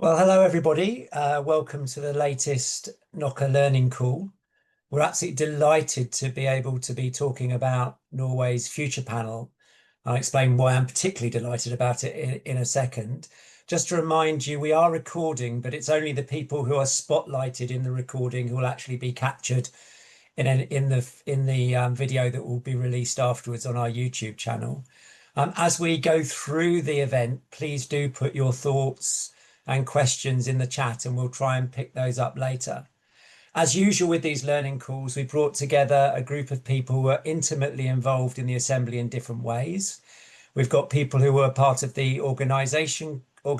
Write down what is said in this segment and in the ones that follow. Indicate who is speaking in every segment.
Speaker 1: Well, hello everybody. Welcome to the latest Knoca Learning Call. We're absolutely delighted to be able to be talking about Norway's future panel. I'll explain why I'm particularly delighted about it in a second. Just to remind you, we are recording, but it's only the people who are spotlighted in the recording who will actually be captured in the video that will be released afterwards on our YouTube channel. As we go through the event, please do put your thoughts and questions in the chat, and we'll try and pick those up later. As usual with these learning calls, we brought together a group of people who are intimately involved in the Assembly in different ways. We've got people who are part of the organisation of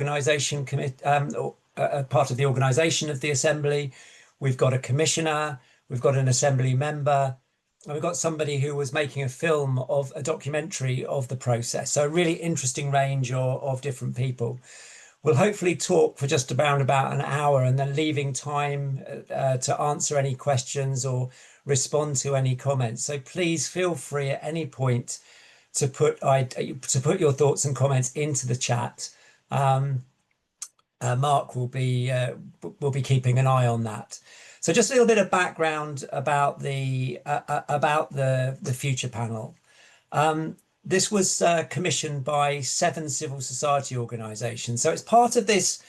Speaker 1: the Assembly. We've got a commissioner. We've got an Assembly member. And we've got somebody who was making a film of a documentary of the process. So a really interesting range of different people. We'll hopefully talk for just about an hour and then leaving time to answer any questions or respond to any comments. So please feel free at any point to put your thoughts and comments into the chat. Mark will be keeping an eye on that. So just a little bit of background about the future panel. This was commissioned by 7 civil society organisations. So it's part of this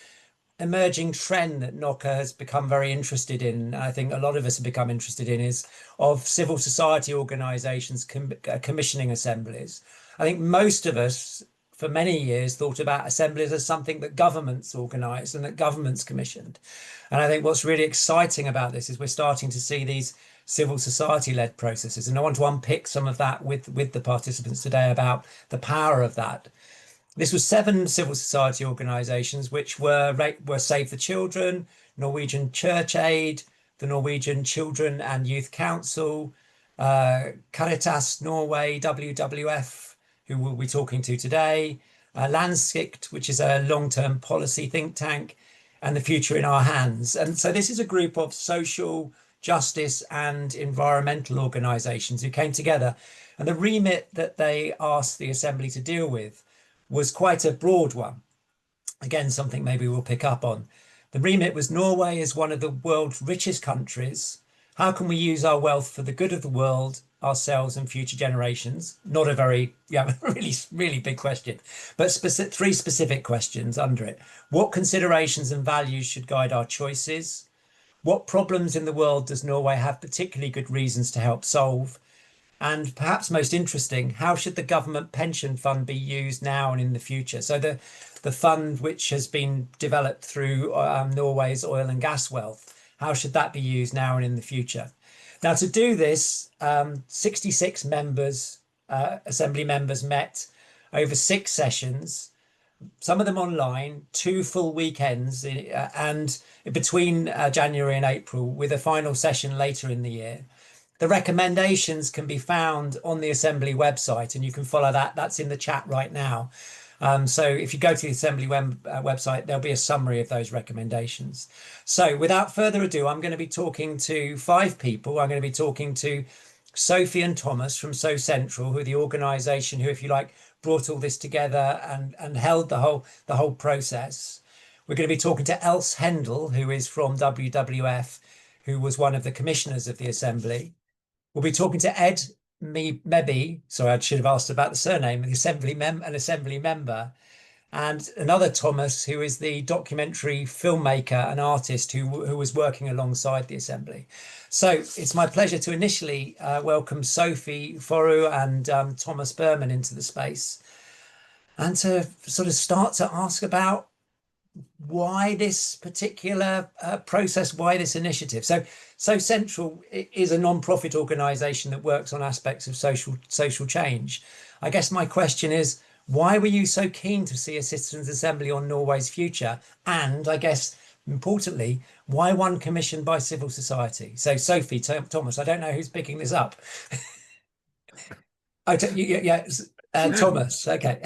Speaker 1: emerging trend that Knoca has become very interested in. I think a lot of us have become interested in is of civil society organisations commissioning assemblies. I think most of us for many years thought about assemblies as something that governments organised and that governments commissioned. And I think what's really exciting about this is we're starting to see these civil society-led processes. And I want to unpick some of that with the participants today about the power of that. This was 7 civil society organisations, which were Save the Children, Norwegian Church Aid, the Norwegian Children and Youth Council, Caritas Norway, WWF, who we'll be talking to today, Landsikt, which is a long-term policy think tank, and The Future in Our Hands. And so this is a group of social justice and environmental organisations who came together. And the remit that they asked the Assembly to deal with was quite a broad one. Again, something maybe we'll pick up on. The remit was Norway is one of the world's richest countries. How can we use our wealth for the good of the world, ourselves and future generations? Not a very, really big question, but 3 specific questions under it. What considerations and values should guide our choices? What problems in the world does Norway have particularly good reasons to help solve? And perhaps most interesting, how should the government pension fund be used now and in the future? So the fund which has been developed through Norway's oil and gas wealth, how should that be used now and in the future? Now, to do this, 66 members, Assembly members met over 6 sessions, some of them online, 2 full weekends, and between January and April, with a final session later in the year. The recommendations can be found on the Assembly website, and you can follow that. That's in the chat right now. So if you go to the Assembly website, there'll be a summary of those recommendations. So without further ado, I'm going to be talking to 5 people. I'm going to be talking to Sofie and Thomas from SoCentral, who are the organisation who, if you like, brought all this together and held the whole process. We're going to be talking to Else Hendel, who is from WWF, who was one of the commissioners of the Assembly. We'll be talking to Edd Meby, sorry, I should have asked about the surname, an Assembly member, and another Thomas, who is the documentary filmmaker and artist who was working alongside the Assembly. So it's my pleasure to initially welcome Sofie, Furu and Thomas Berman into the space, and to sort of start to ask about why this particular process, why this initiative. So SoCentral is a non-profit organisation that works on aspects of social change. I guess my question is, why were you so keen to see a citizens' assembly on Norway's future? And I guess, importantly, why one commissioned by civil society? So Sofie, Thomas, I don't know who's picking this up. Thomas, okay.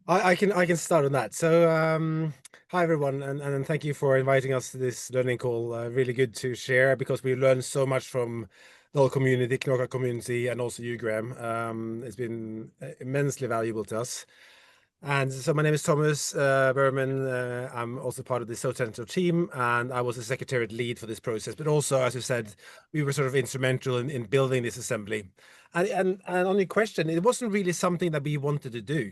Speaker 2: I can start on that. So hi everyone, and thank you for inviting us to this learning call. Really good to share, because we learned so much from the whole community, Knoca community, and also you, Graham. It's been immensely valuable to us. And so my name is Thomas Berman. I'm also part of the SoCentral team, and I was the secretariat lead for this process. But also, as you said, we were sort of instrumental in building this assembly. And on your question, it wasn't really something that we wanted to do.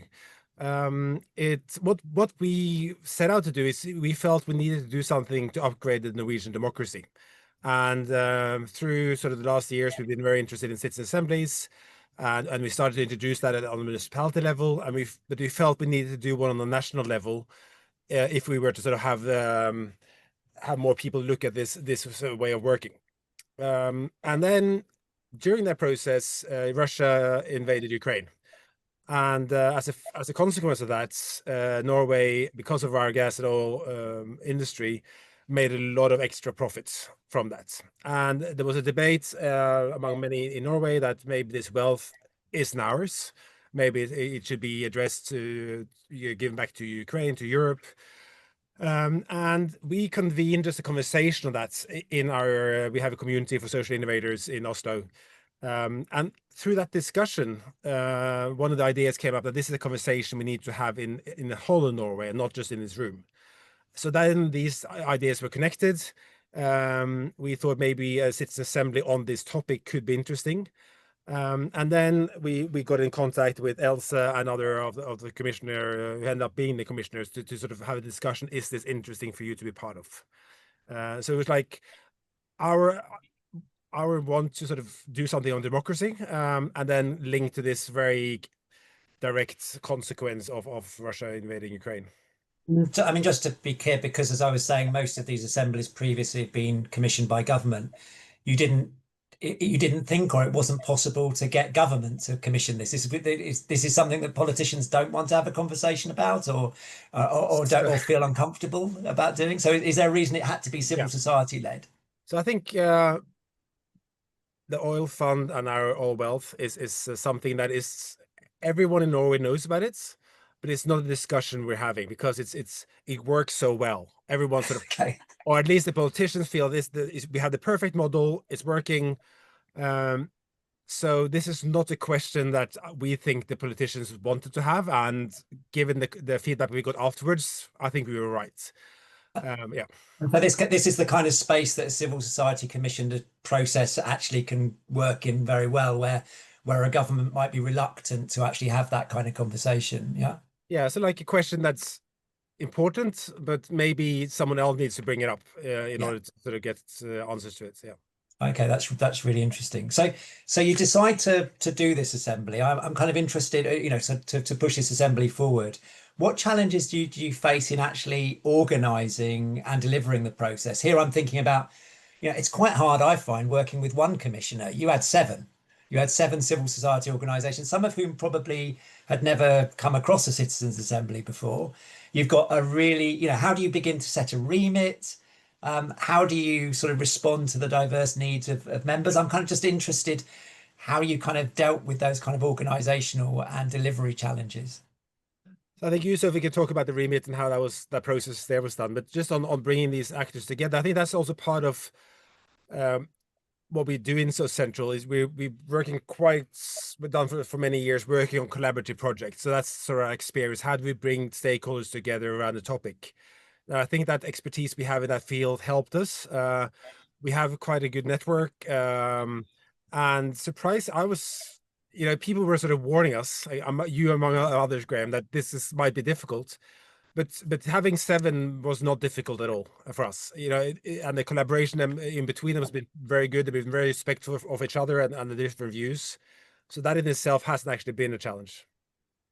Speaker 2: What we set out to do is we felt we needed to do something to upgrade the Norwegian democracy. And through sort of the last years, we've been very interested in citizen assemblies. And we started to introduce that on the municipality level, but we felt we needed to do one on the national level if we were to sort of have more people look at this sort of way of working. And then during that process, Russia invaded Ukraine, and as a consequence of that, Norway, because of our gas and oil industry, made a lot of extra profits from that. And there was a debate among many in Norway that maybe this wealth isn't ours. Maybe it should be addressed to given back to Ukraine, to Europe. And we convened just a conversation on that in our, we have a community for social innovators in Oslo. And through that discussion, one of the ideas came up that this is a conversation we need to have in the whole of Norway and not just in this room. So then these ideas were connected. We thought maybe a citizen assembly on this topic could be interesting. And then we got in contact with Else and other of the commissioner who ended up being the commissioners to sort of have a discussion. Is this interesting for you to be part of? So it was like our want to sort of do something on democracy, and then link to this very direct consequence of Russia invading Ukraine.
Speaker 1: So, I mean, just to be clear, because as I was saying, most of these assemblies previously had been commissioned by government. You didn't think, or it wasn't possible to get government to commission this. This is something that politicians don't want to have a conversation about, or don't, or feel uncomfortable about doing. So, is there a reason it had to be civil society led?
Speaker 2: So I think the oil fund and our oil wealth is something that is everyone in Norway knows about it, but it's not a discussion we're having because it works so well. Everyone sort of,
Speaker 1: Okay.
Speaker 2: or at least the politicians feel we have the perfect model. It's working. So this is not a question that we think the politicians wanted to have, and given the feedback we got afterwards, I think we were right. Yeah.
Speaker 1: But this is the kind of space that a civil society commissioned process actually can work in very well, where a government might be reluctant to actually have that kind of conversation. Yeah.
Speaker 2: Yeah. So like a question that's important, but maybe someone else needs to bring it up in order to sort of get answers to it. Yeah.
Speaker 1: Okay, that's really interesting. So you decide to do this assembly. I'm kind of interested, so to push this assembly forward. What challenges do you face in actually organizing and delivering the process? Here I'm thinking about, it's quite hard, I find, working with one commissioner. You had seven. You had seven civil society organizations, some of whom probably had never come across a citizens' assembly before. You've got a really, how do you begin to set a remit? How do you sort of respond to the diverse needs of members? I'm kind of just interested how you kind of dealt with those kind of organizational and delivery challenges.
Speaker 2: So I think you, Sophie, can talk about the remit and how that process there was done, but just on bringing these actors together, I think that's also part of what we do in SoCentral is we're working we've done for many years working on collaborative projects. So that's sort of our experience. How do we bring stakeholders together around the topic? I think that expertise we have in that field helped us. We have quite a good network, and surprise, people were sort of warning us, you among others, Graham, that might be difficult. But having seven was not difficult at all for us, and the collaboration in between them has been very good. They've been very respectful of each other and the different views. So that in itself hasn't actually been a challenge.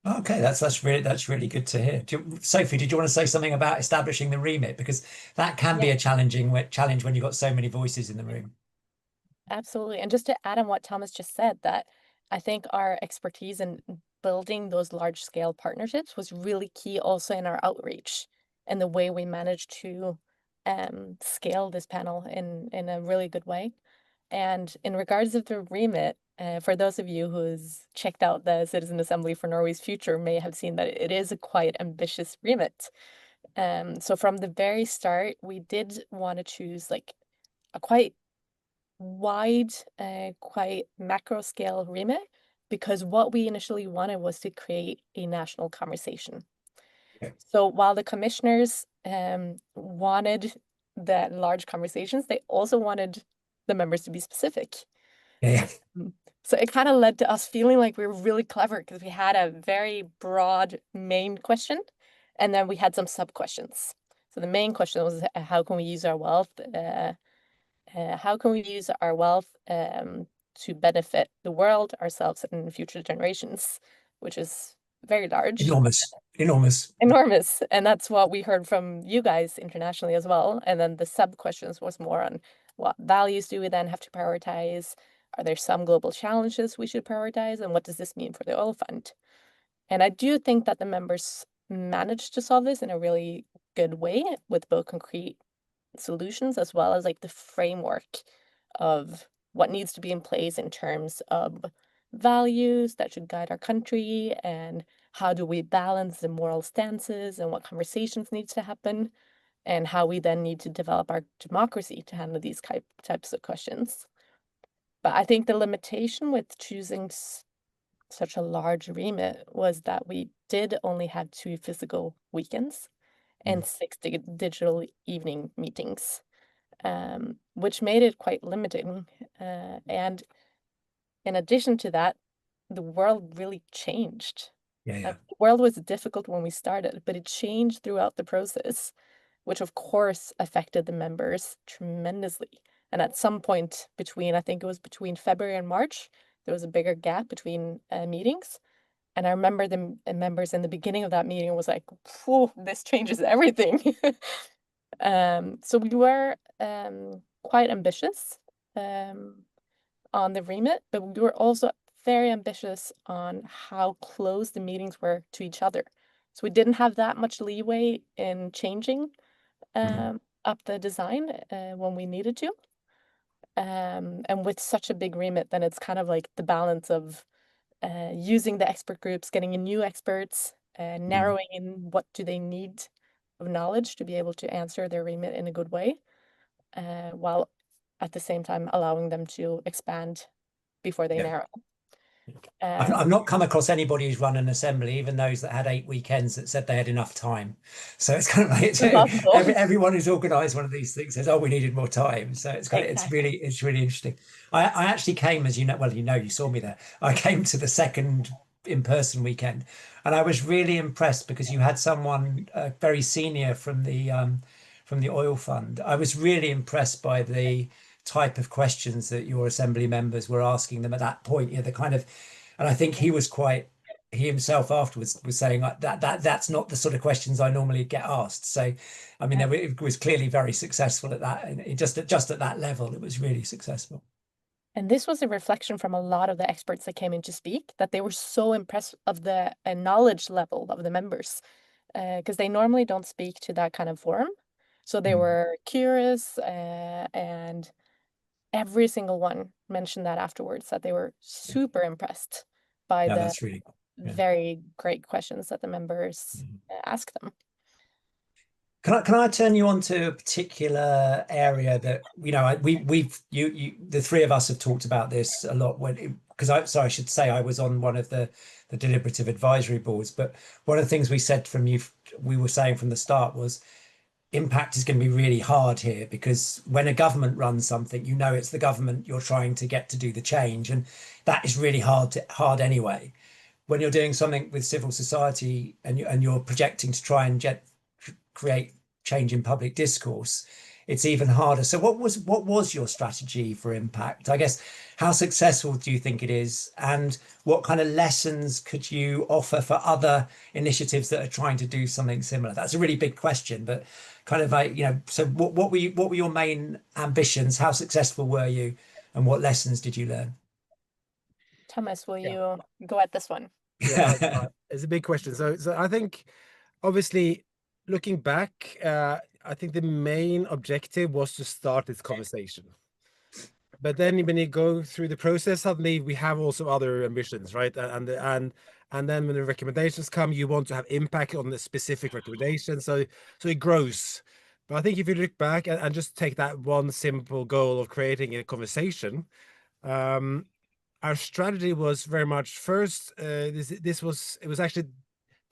Speaker 1: Okay, that's really good to hear. Sophie, did you want to say something about establishing the remit? Because that can be a challenge when you've got so many voices in the room.
Speaker 3: Absolutely. And just to add on what Thomas just said, that I think our expertise in building those large scale partnerships was really key also in our outreach and the way we managed to scale this panel in a really good way. And in regards of the remit, for those of you who's checked out the Citizen Assembly for Norway's Future may have seen that it is a quite ambitious remit. So from the very start, we did want to choose like a quite wide, quite macro scale remit because what we initially wanted was to create a national conversation.
Speaker 1: Yeah.
Speaker 3: So while the commissioners wanted the large conversations, they also wanted the members to be specific.
Speaker 1: Yeah.
Speaker 3: So it kind of led to us feeling like we were really clever because we had a very broad main question, and then we had some sub questions. So the main question was, how can we use our wealth? How can we use our wealth to benefit the world, ourselves, and future generations, which is very large.
Speaker 1: Enormous.
Speaker 3: And that's what we heard from you guys internationally as well. And then the sub questions was more on what values do we then have to prioritize? Are there some global challenges we should prioritize? And what does this mean for the oil fund? And I do think that the members managed to solve this in a really good way with both concrete solutions as well as like the framework of what needs to be in place in terms of values that should guide our country, and how do we balance the moral stances and what conversations needs to happen, and how we then need to develop our democracy to handle these types of questions. But I think the limitation with choosing such a large remit was that we did only have 2 physical weekends and 6 digital evening meetings, which made it quite limiting. And in addition to that, the world really changed.
Speaker 1: Yeah.
Speaker 3: The world was difficult when we started, but it changed throughout the process, which of course affected the members tremendously. And at some point I think it was between February and March, there was a bigger gap between meetings. And I remember the members in the beginning of that meeting was like, "Whew, this changes everything." So we were quite ambitious on the remit, but we were also very ambitious on how close the meetings were to each other. So we didn't have that much leeway in changing up the design when we needed to. And with such a big remit, then it's kind of like the balance of using the expert groups, getting in new experts, narrowing in what do they need of knowledge to be able to answer their remit in a good way, while at the same time allowing them to expand before they narrow.
Speaker 1: I've not come across anybody who's run an assembly, even those that had 8 weekends, that said they had enough time. So it's kind of like everyone who's organised one of these things says, "Oh, we needed more time." So it's kind of, it's really interesting. I actually came, as you know, well, you saw me there. I came to the second in-person weekend, and I was really impressed because you had someone very senior from the oil fund. I was really impressed by the type of questions that your assembly members were asking them at that point. The kind of, and I think he himself afterwards was saying like, that's not the sort of questions I normally get asked. So, I mean, it was clearly very successful at that, and just at that level, it was really successful.
Speaker 3: And this was a reflection from a lot of the experts that came in to speak, that they were so impressed of the knowledge level of the members, because they normally don't speak to that kind of forum. So they were curious, and every single one mentioned that afterwards, that they were super impressed by
Speaker 1: That's really
Speaker 3: very great questions that the members asked them.
Speaker 1: Can I turn you on to a particular area that, the three of us have talked about this a lot I should say I was on one of the deliberative advisory boards, but one of the things we were saying from the start was impact is going to be really hard here, because when a government runs something, it's the government you're trying to get to do the change, and that is really hard anyway. When you're doing something with civil society and you're projecting to try and create change in public discourse, it's even harder. So what was your strategy for impact? I guess, how successful do you think it is, and what kind of lessons could you offer for other initiatives that are trying to do something similar? That's a really big question, but kind of like, so what were your main ambitions? How successful were you, and what lessons did you learn?
Speaker 3: Thomas, will you go at this one?
Speaker 2: Yeah, it's a big question. So I think, obviously, looking back, I think the main objective was to start this conversation. But then when you go through the process, suddenly we have also other ambitions, right? And then when the recommendations come, you want to have impact on the specific recommendation. So it grows. But I think if you look back and just take that one simple goal of creating a conversation, our strategy was very much first. It was actually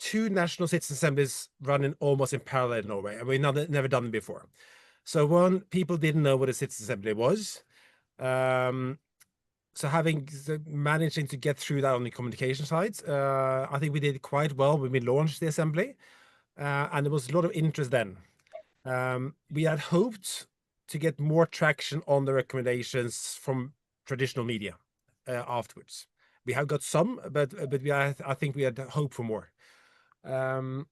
Speaker 2: 2 national citizen assemblies running almost in parallel in Norway, and we never done it before. So one, people didn't know what a citizen assembly was. So managing to get through that on the communication side, I think we did quite well when we launched the assembly, and there was a lot of interest then. We had hoped to get more traction on the recommendations from traditional media afterwards. We have got some, but I think we had hope for more. And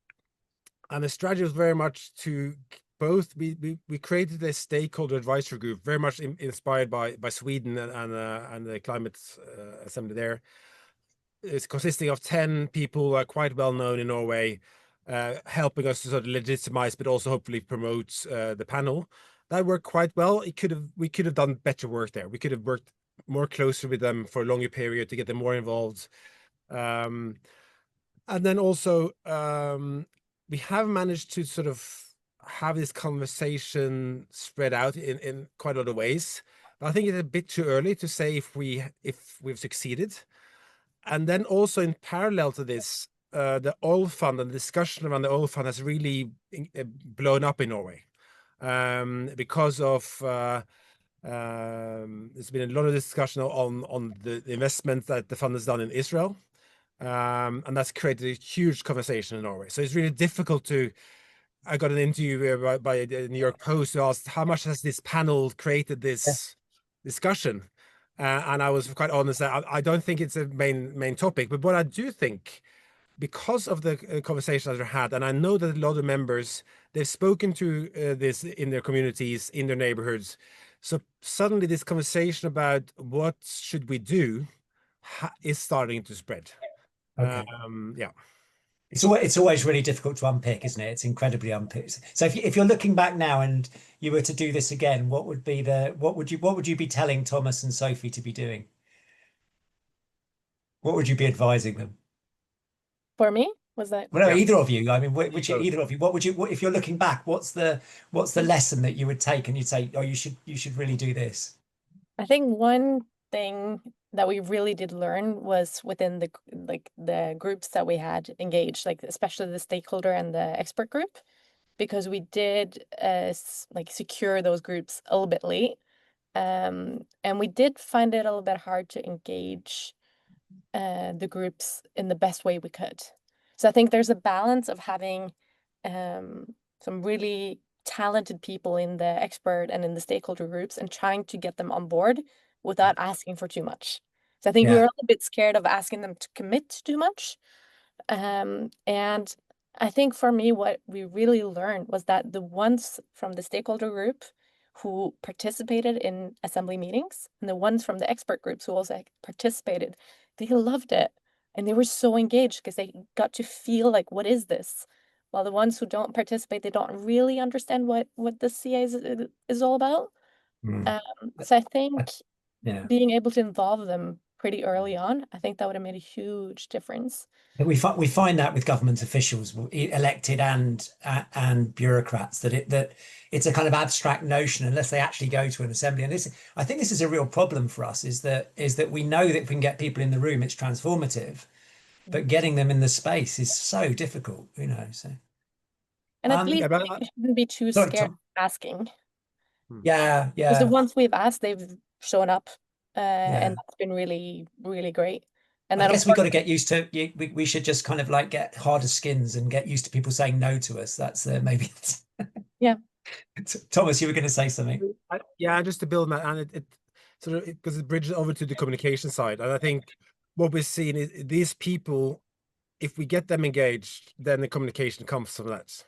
Speaker 2: the strategy was very much to both. We created a stakeholder advisory group, very much inspired by Sweden and the climate assembly there. It's consisting of 10 people who are quite well known in Norway, helping us to sort of legitimize, but also hopefully promote the panel. That worked quite well. We could have done better work there. We could have worked more closer with them for a longer period to get them more involved. And then also, we have managed to sort of have this conversation spread out in quite a lot of ways. But I think it's a bit too early to say if we've succeeded. And then also in parallel to this, the oil fund and the discussion around the oil fund has really blown up in Norway, because of there's been a lot of discussion on the investment that the fund has done in Israel, and that's created a huge conversation in Norway. So it's really difficult to. I got an interview by the New York Post who asked, how much has this panel created this discussion? And I was quite honest that I don't think it's a main topic, but what I do think, because of the conversations I've had, and I know that a lot of members, they've spoken to this in their communities, in their neighborhoods. So suddenly this conversation about what should we do is starting to spread.
Speaker 1: Okay.
Speaker 2: Yeah.
Speaker 1: It's always really difficult to unpick, isn't it? It's incredibly unpicked. So if you're looking back now and you were to do this again, what would you be telling Thomas and Sophie to be doing? What would you be advising them?
Speaker 3: For me, was that?
Speaker 1: Well, no, either of you. I mean, either of you. If you're looking back, what's the lesson that you would take and you'd say, oh, you should really do this?
Speaker 3: I think one thing that we really did learn was within the groups that we had engaged, like especially the stakeholder and the expert group, because we did secure those groups a little bit late, and we did find it a little bit hard to engage the groups in the best way we could. So I think there's a balance of having some really talented people in the expert and in the stakeholder groups and trying to get them on board without asking for too much. So I think we were a little bit scared of asking them to commit too much. And I think for me, what we really learned was that the ones from the stakeholder group who participated in assembly meetings and the ones from the expert groups who also participated, they loved it. And they were so engaged because they got to feel like, what is this? While the ones who don't participate, they don't really understand what the CA is all about. So I think being able to involve them pretty early on, I think that would have made a huge difference.
Speaker 1: We find that with government officials, elected and bureaucrats, that it's a kind of abstract notion unless they actually go to an assembly. And I think this is a real problem for us, is that we know that if we can get people in the room, it's transformative, but getting them in the space is so difficult, So.
Speaker 3: And at least we shouldn't be too scared of asking.
Speaker 1: Yeah.
Speaker 3: Because the ones we've asked, they've shown up, and that's been really, really great. And
Speaker 1: I guess we got to get used to. We should just kind of like get harder skins and get used to people saying no to us. That's maybe.
Speaker 3: Yeah.
Speaker 1: Thomas, you were going to say something.
Speaker 2: Just to build on that, and it sort of because it bridges over to the communication side, and I think what we're seeing is these people, if we get them engaged, then the communication comes from that.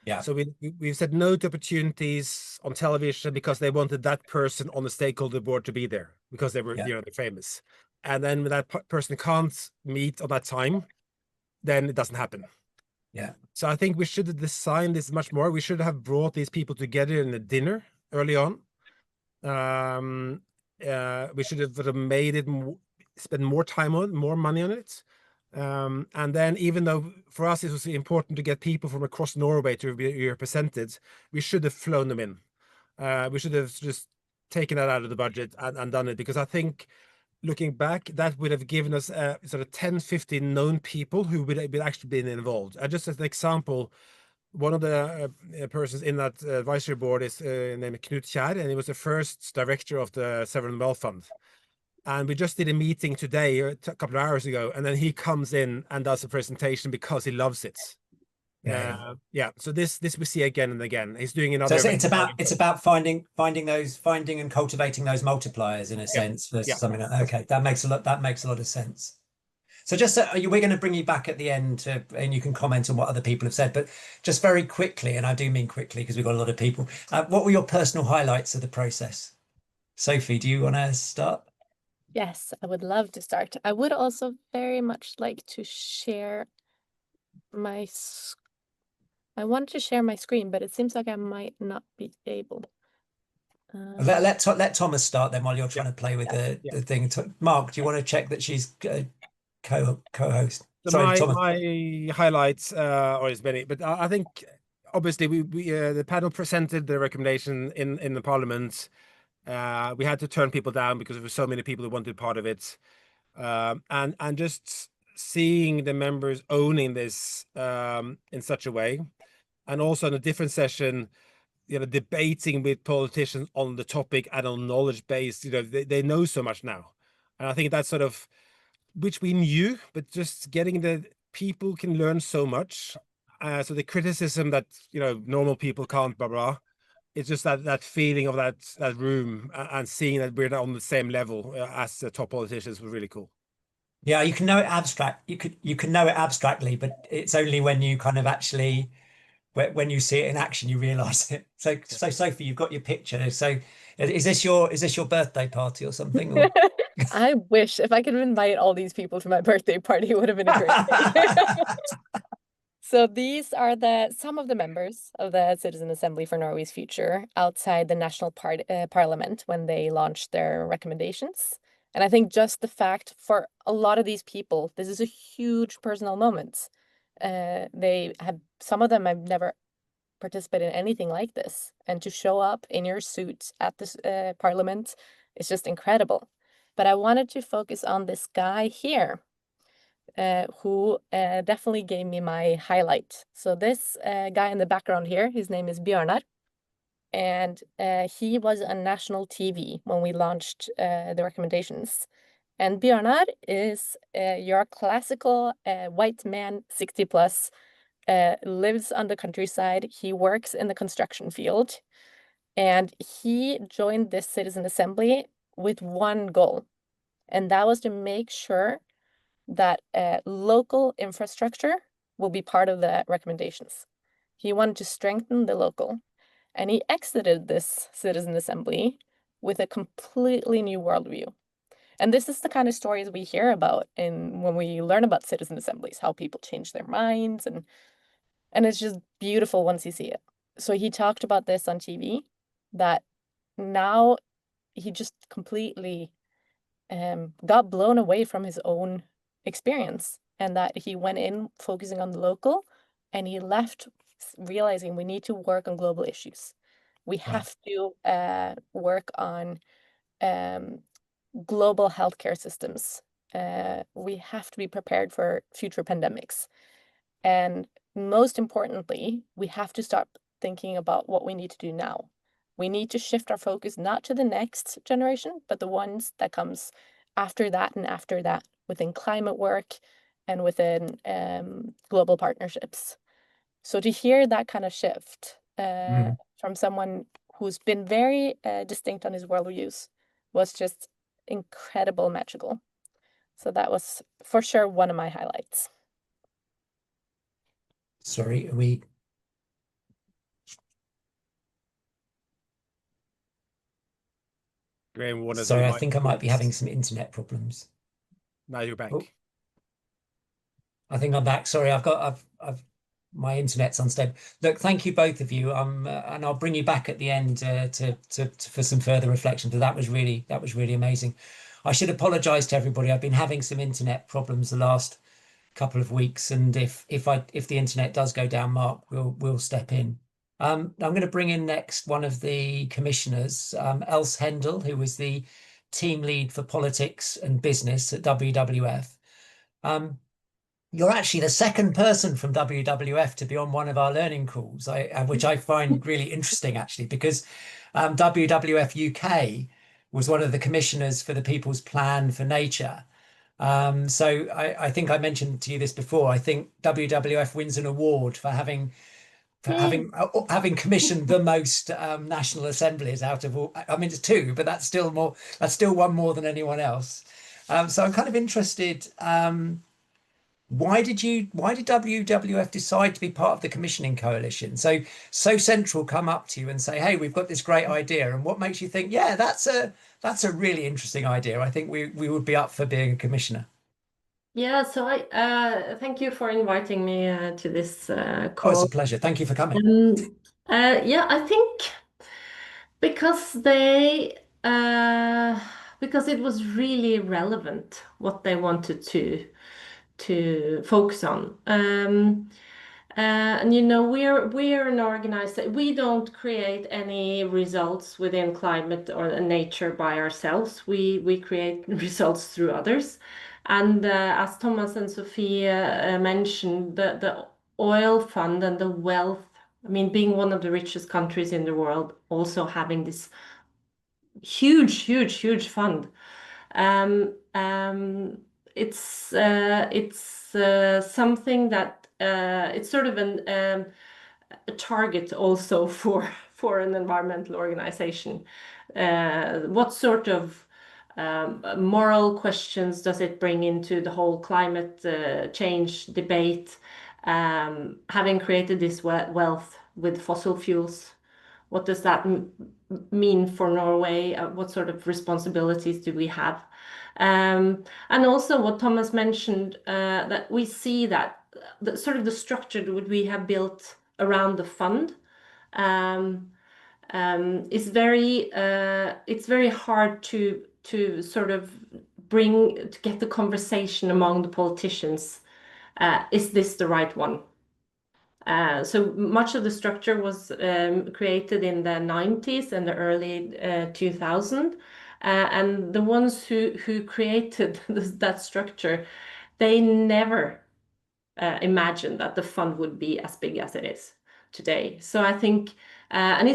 Speaker 1: Yeah.
Speaker 2: So we've said no to opportunities on television because they wanted that person on the stakeholder board to be there because they were they're famous. And then when that person can't meet on that time, then it doesn't happen.
Speaker 1: Yeah.
Speaker 2: So I think we should have designed this much more. We should have brought these people together in a dinner early on. We should have sort of made it spend more time on it, more money on it. And then even though for us it was important to get people from across Norway to be represented, we should have flown them in. We should have just taken that out of the budget and done it, because I think looking back, that would have given us sort of 10, 15 known people who would have actually been involved. Just as an example, one of the persons in that advisory board is named Knut Kjær, and he was the first director of the Sovereign Wealth Fund. And we just did a meeting today, a couple of hours ago, and then he comes in and does a presentation because he loves it. Yeah. So this we see again and again. He's doing another.
Speaker 1: So it's about finding and cultivating those multipliers in a sense for something like that. Okay, that makes a lot of sense. So just we're going to bring you back at the end and you can comment on what other people have said, but just very quickly, and I do mean quickly because we've got a lot of people. What were your personal highlights of the process? Sophie, do you want to start?
Speaker 3: Yes, I would love to start. I would also very much like to share I wanted to share my screen, but it seems like I might not be able.
Speaker 1: Let Thomas start then while you're trying to play with the thing. Mark, do you want to check that she's co-host?
Speaker 2: So
Speaker 1: Sorry, Thomas.
Speaker 2: my highlights or as many, but I think obviously we the panel presented the recommendation in the Parliament. We had to turn people down because there were so many people who wanted part of it, and just seeing the members owning this in such a way, and also in a different session, debating with politicians on the topic and on knowledge base. They know so much now, and I think that's sort of which we knew, but just getting the people can learn so much. So the criticism that normal people can't, blah blah. It's just that feeling of that room and seeing that we're on the same level as the top politicians was really cool.
Speaker 1: Yeah, you can know it you can know it abstractly, but it's only when you kind of actually when you see it in action you realize it. So Sophie, you've got your picture. So is this your birthday party or something? Or?
Speaker 3: I wish if I could invite all these people to my birthday party, it would have been a great day. So these are some of the members of the Citizen Assembly for Norway's Future outside the National Parliament when they launched their recommendations. And I think just the fact for a lot of these people, this is a huge personal moment. Some of them have never participated in anything like this. And to show up in your suit at this Parliament is just incredible. But I wanted to focus on this guy here. Who definitely gave me my highlight. So this guy in the background here, his name is Bjørnar, and he was on national TV when we launched the recommendations. And Bjørnar is your classical white man, 60 plus, lives on the countryside. He works in the construction field, and he joined this citizen assembly with one goal, and that was to make sure that local infrastructure will be part of the recommendations. He wanted to strengthen the local, and he exited this citizen assembly with a completely new worldview. And this is the kind of stories we hear about when we learn about citizen assemblies, how people change their minds, and it's just beautiful once you see it. So he talked about this on TV, that now he just completely got blown away from his own experience, and that he went in focusing on the local, and he left realizing we need to work on global issues. We have to work on global healthcare systems. We have to be prepared for future pandemics. And most importantly, we have to start thinking about what we need to do now. We need to shift our focus not to the next generation, but the ones that comes after that and after that, within climate work and within global partnerships. So to hear that kind of shift from someone who's been very distinct on his worldviews was just incredible, magical. So that was for sure one of my highlights.
Speaker 1: Sorry, are we... Sorry, I think I might be having some internet problems.
Speaker 2: Now you're back.
Speaker 1: Oh. I think I'm back. Sorry, I've my internet's unstable. Look, thank you both of you. And I'll bring you back at the end for some further reflection. But that was really amazing. I should apologise to everybody. I've been having some internet problems the last couple of weeks, and if the internet does go down, Mark will step in. I'm going to bring in next one of the commissioners, Else Hendel, who was the team lead for politics and business at WWF. You're actually the second person from WWF to be on one of our learning calls, which I find really interesting, actually, because WWF UK was one of the commissioners for the People's Plan for Nature. So I think I mentioned to you this before. I think WWF wins an award for having commissioned the most national assemblies out of all. I mean, it's two, but that's still more. That's still one more than anyone else. So I'm kind of interested. Why did WWF decide to be part of the commissioning coalition? So SoCentral come up to you and say, "Hey, we've got this great idea," and what makes you think, "Yeah, that's a really interesting idea. I think we would be up for being a commissioner."
Speaker 4: Yeah, so I thank you for inviting me to this
Speaker 1: Oh,
Speaker 4: call.
Speaker 1: it's a pleasure. Thank you for coming.
Speaker 4: Yeah, I think because because it was really relevant what they wanted to focus on. And you know, we're an organization. We don't create any results within climate or nature by ourselves. We create results through others. And as Thomas and Sofie mentioned, the oil fund and the wealth, I mean, being one of the richest countries in the world, also having this huge fund. It's something that it's sort of a target also for an environmental organization. What sort of moral questions does it bring into the whole climate change debate? Having created this wealth with fossil fuels, what does that mean for Norway? What sort of responsibilities do we have? And also what Thomas mentioned, that we see that the sort of the structure that we have built around the fund is it's very hard to sort of to get the conversation among the politicians. Is this the right one? So much of the structure was created in the 90s and the early 2000s. And the ones who created that structure, they never imagined that the fund would be as big as it is today. So I think, and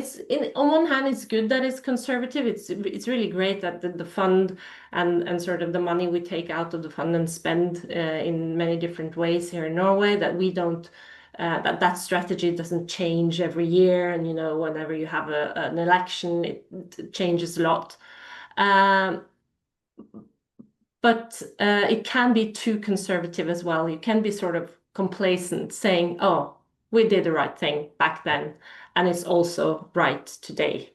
Speaker 4: on one hand, it's good that it's conservative. It's really great that the fund and sort of the money we take out of the fund and spend in many different ways here in Norway, that we don't. That strategy doesn't change every year, and you know, whenever you have an election, it changes a lot. But it can be too conservative as well. You can be sort of complacent, saying, "Oh, we did the right thing back then, and it's also right today."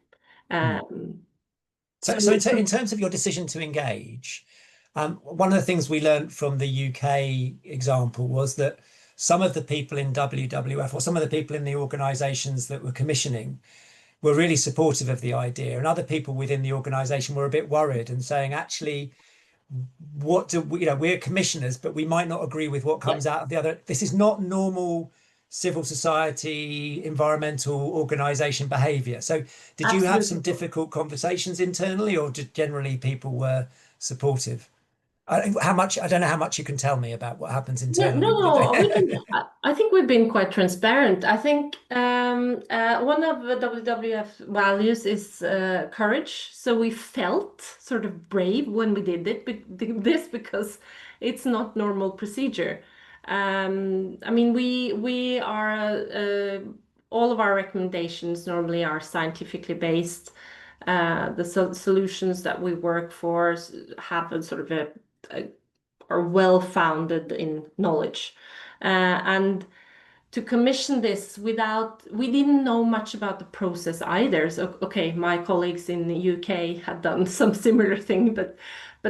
Speaker 1: So in terms of your decision to engage, one of the things we learned from the UK example was that some of the people in WWF, or some of the people in the organizations that were commissioning, were really supportive of the idea, and other people within the organization were a bit worried and saying, actually, we're commissioners, but we might not agree with what comes out of the other. This is not normal civil society, environmental organization behavior. So did you have some difficult conversations internally, or just generally people were supportive? I don't know how much you can tell me about what happens internally.
Speaker 4: No, I think we've been quite transparent. I think one of the WWF values is courage. So we felt sort of brave when we did this because it's not normal procedure. I mean, we are all of our recommendations normally are scientifically based. The solutions that we work for have a sort of are well founded in knowledge, and to commission this we didn't know much about the process either. So okay, my colleagues in the UK had done some similar thing, but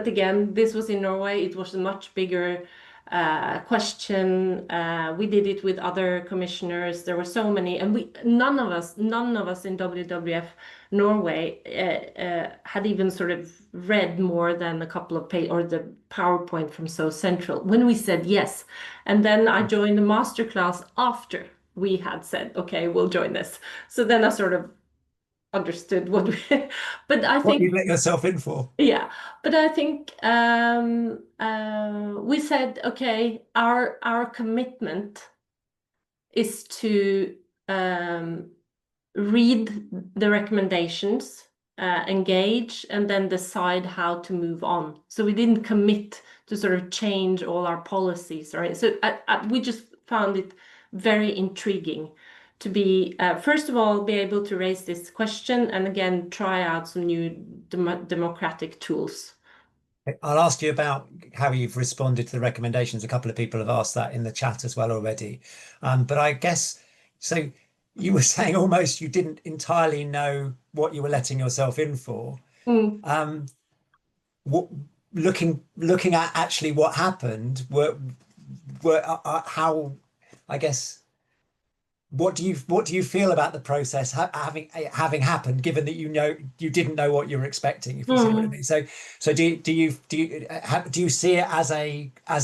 Speaker 4: again, this was in Norway. It was a much bigger question. We did it with other commissioners. There were so many, and none of us in WWF Norway had even sort of read more than a couple of pages or the PowerPoint from SoCentral when we said yes. And then I joined the masterclass after we had said, okay, we'll join this. So then I sort of understood what we, but I
Speaker 1: What
Speaker 4: think,
Speaker 1: you let yourself in for?
Speaker 4: yeah, but I think we said, okay, our commitment is to read the recommendations, engage, and then decide how to move on. So we didn't commit to sort of change all our policies, right? So we just found it very intriguing to be, first of all, be able to raise this question and again, try out some new democratic tools.
Speaker 1: I'll ask you about how you've responded to the recommendations. A couple of people have asked that in the chat as well already. But I guess, so you were saying almost you didn't entirely know what you were letting yourself in for. What, looking at actually what happened, how, I guess, what do you feel about the process having happened, given that you didn't know what you were expecting, if you see what I mean? So do you see it as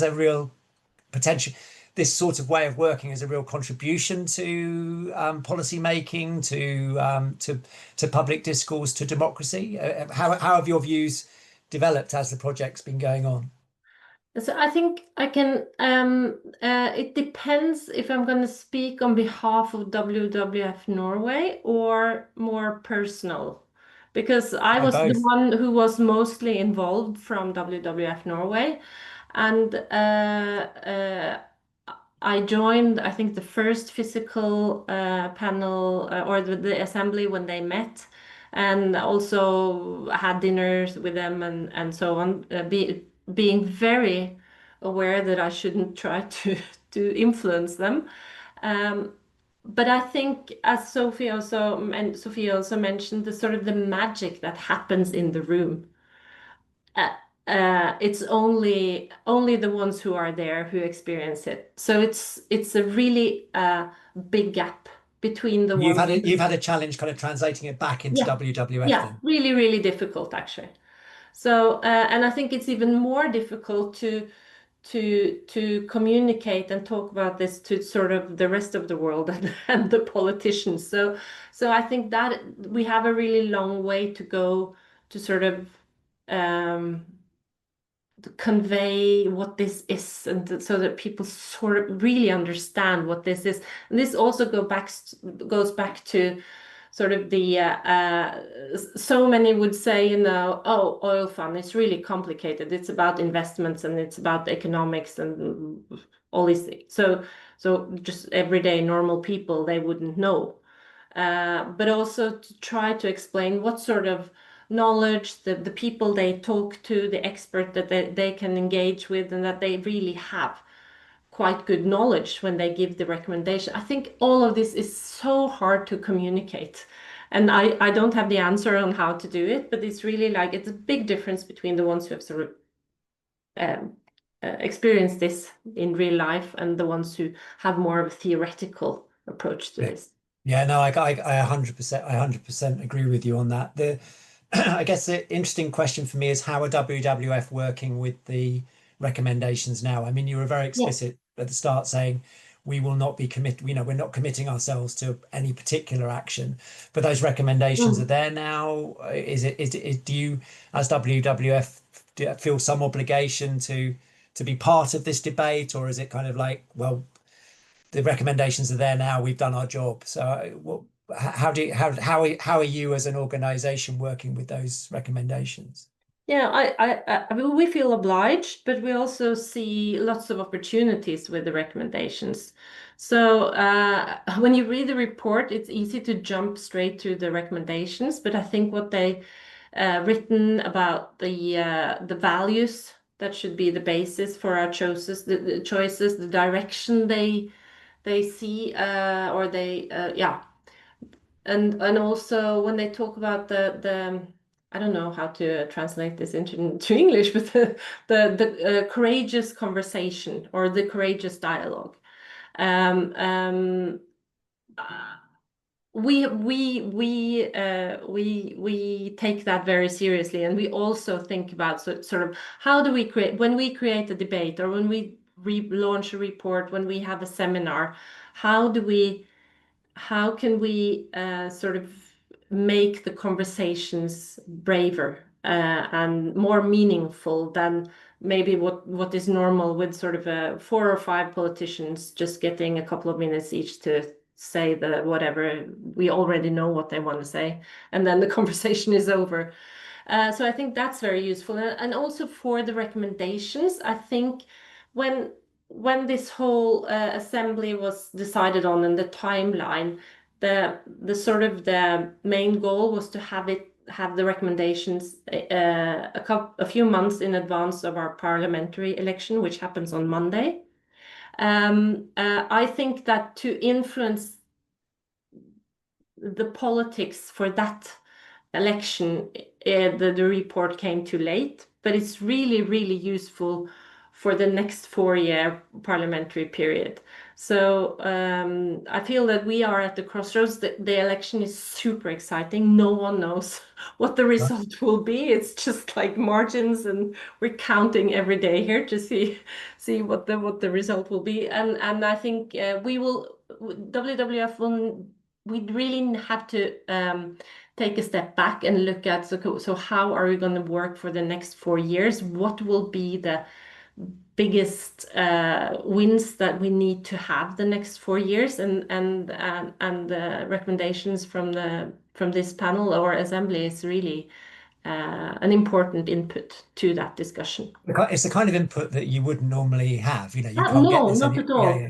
Speaker 1: a real potential, this sort of way of working as a real contribution to policy making, to public discourse, to democracy? How have your views developed as the project's been going on?
Speaker 4: So I think I can, it depends if I'm going to speak on behalf of WWF Norway or more personal, because I was the one who was mostly involved from WWF Norway. And I joined, I think, the first physical panel or the assembly when they met, and also had dinners with them and so on, being very aware that I shouldn't try to influence them. But I think, as Sofie also mentioned, the sort of the magic that happens in the room. It's only the ones who are there who experience it. So it's a really big gap between the
Speaker 1: You've
Speaker 4: ones.
Speaker 1: You've had a challenge kind of translating it back into WWF then.
Speaker 4: Really, really difficult actually. So and I think it's even more difficult to communicate and talk about this to sort of the rest of the world and the politicians. So I think that we have a really long way to go to sort of convey what this is, and so that people sort of really understand what this is. And this also goes back to sort of the so many would say, you know, oh, oil fund is really complicated. It's about investments and it's about economics and all these things. So just everyday normal people, they wouldn't know. But also to try to explain what sort of knowledge the people they talk to, the expert that they can engage with, and that they really have quite good knowledge when they give the recommendation. I think all of this is so hard to communicate, and I don't have the answer on how to do it, but it's really like, it's a big difference between the ones who have sort of experienced this in real life and the ones who have more of a theoretical approach to this.
Speaker 1: Yeah, no, I 100% agree with you on that. I guess the interesting question for me is, how are WWF working with the recommendations now? I mean, you were very explicit at the start saying we will not be we're not committing ourselves to any particular action, but those recommendations are there now. Do you, as WWF, feel some obligation to be part of this debate, or is it kind of like, well, the recommendations are there now, we've done our job? So how are you as an organization working with those recommendations?
Speaker 4: Yeah, I mean, we feel obliged, but we also see lots of opportunities with the recommendations. So when you read the report, it's easy to jump straight to the recommendations, but I think what they written about the values that should be the basis for our choices, the choices, the direction they see, or they and also when they talk about the I don't know how to translate this into English, but the courageous conversation or the courageous dialogue. We take that very seriously, and we also think about sort of how do we create, when we create a debate or when we launch a report, when we have a seminar, how can we sort of make the conversations braver and more meaningful than maybe what is normal with sort of 4 or 5 politicians just getting a couple of minutes each to say whatever. We already know what they want to say, and then the conversation is over. So I think that's very useful. And also for the recommendations, I think when this whole assembly was decided on and the timeline, the sort of the main goal was to have the recommendations a few months in advance of our parliamentary election, which happens on Monday. I think that to influence the politics for that election, the report came too late, but it's really, really useful for the next 4-year parliamentary period. So I feel that we are at the crossroads. The election is super exciting. No one knows what the result will be. It's just like margins, and we're counting every day here to see what the result will be. And I think WWF we'd really have to take a step back and look at, so how are we going to work for the next 4 years? What will be the biggest wins that we need to have the next 4 years, and the recommendations from this panel or assembly is really an important input to that discussion.
Speaker 1: It's the kind of input that you wouldn't normally have. You can't get this.
Speaker 4: Not at all.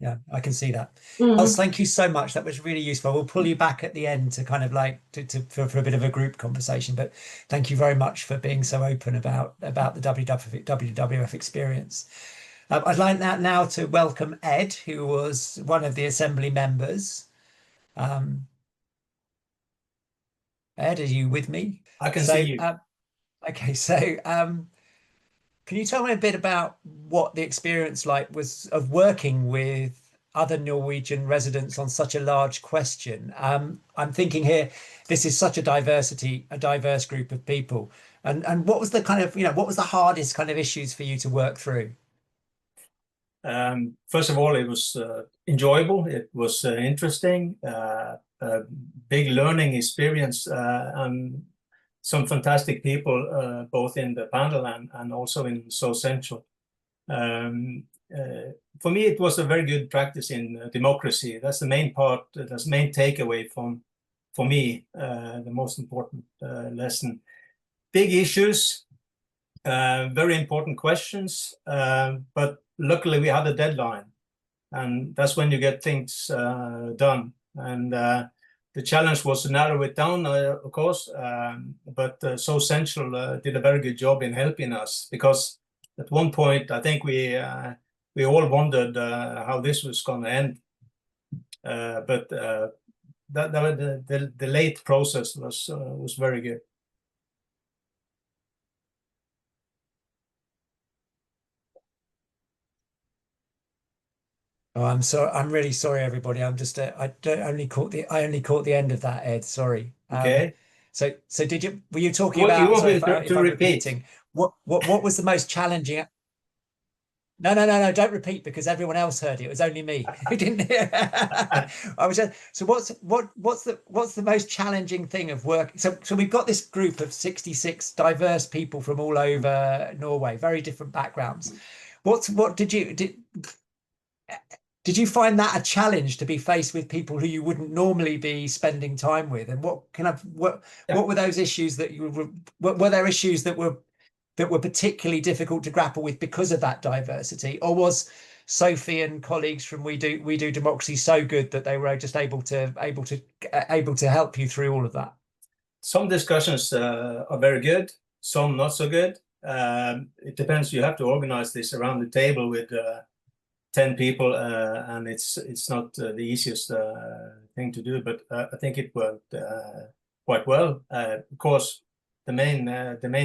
Speaker 1: Yeah, I can see that.
Speaker 4: Mm-hmm.
Speaker 1: Else, thank you so much. That was really useful. We'll pull you back at the end to kind of like for a bit of a group conversation. But thank you very much for being so open about the WWF experience. I'd like now to welcome Edd, who was one of the assembly members. Edd, are you with me?
Speaker 5: I can see you.
Speaker 1: Okay, so can you tell me a bit about what the experience was of working with other Norwegian residents on such a large question? I'm thinking here, this is such a diverse group of people. And what was the kind of, what was the hardest kind of issues for you to work through?
Speaker 5: First of all, it was enjoyable. It was interesting, a big learning experience, and some fantastic people, both in the panel and also in SoCentral. For me, it was a very good practice in democracy. That's the main part, that's the main takeaway for me, the most important lesson. Big issues, very important questions, but luckily we had a deadline, and that's when you get things done. And the challenge was to narrow it down, of course, but SoCentral did a very good job in helping us, because at one point I think we all wondered how this was going to end. But the late process was very good.
Speaker 1: Oh, I'm sorry. I'm really sorry, everybody. I'm just I only caught the end of that, Edd. Sorry.
Speaker 5: Okay.
Speaker 1: So were you talking
Speaker 5: What
Speaker 1: about?
Speaker 5: you want
Speaker 1: Sorry,
Speaker 5: me
Speaker 1: if
Speaker 5: to
Speaker 1: I'm
Speaker 5: repeat?
Speaker 1: repeating. What was the most challenging? No, don't repeat, because everyone else heard it. It was only me who didn't hear. I was just, so what's the most challenging thing of work? So we've got this group of 66 diverse people from all over Norway, very different backgrounds. Did you find that a challenge to be faced with people who you wouldn't normally be spending time with? And what were those issues that were there issues that were particularly difficult to grapple with because of that diversity? Or was Sofie and colleagues from We Do Democracy so good that they were just able to help you through all of that?
Speaker 5: Some discussions are very good, some not so good. It depends. You have to organize this around the table with 10 people, and it's not the easiest thing to do, but I think it worked quite well. Of course, the main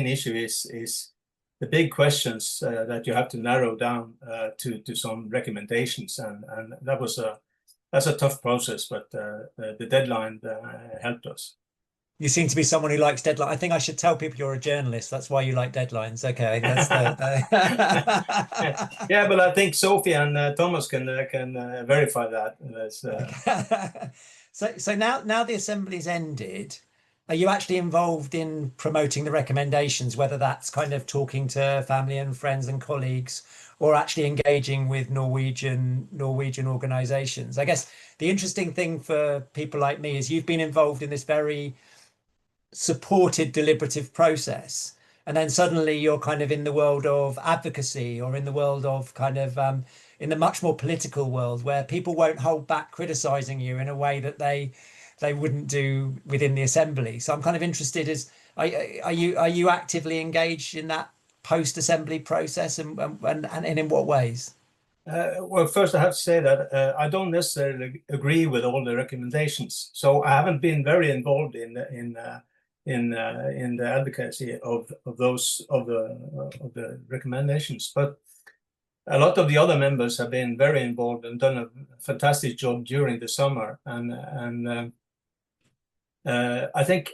Speaker 5: issue is the big questions that you have to narrow down to some recommendations, and that's a tough process, but the deadline helped us.
Speaker 1: You seem to be someone who likes deadlines. I think I should tell people you're a journalist. That's why you like deadlines. Okay, that's
Speaker 5: yeah, but I think Sofie and Thomas can verify that.
Speaker 1: So now the assembly's ended. Are you actually involved in promoting the recommendations, whether that's kind of talking to family and friends and colleagues, or actually engaging with Norwegian organizations? I guess the interesting thing for people like me is you've been involved in this very supported deliberative process, and then suddenly you're kind of in the world of advocacy, or in the world of kind of in the much more political world, where people won't hold back criticizing you in a way that they wouldn't do within the assembly. So I'm kind of interested, are you actively engaged in that post-assembly process, and in what ways?
Speaker 5: Well, first I have to say that I don't necessarily agree with all the recommendations, so I haven't been very involved in the advocacy of the recommendations. But a lot of the other members have been very involved and done a fantastic job during the summer, and I think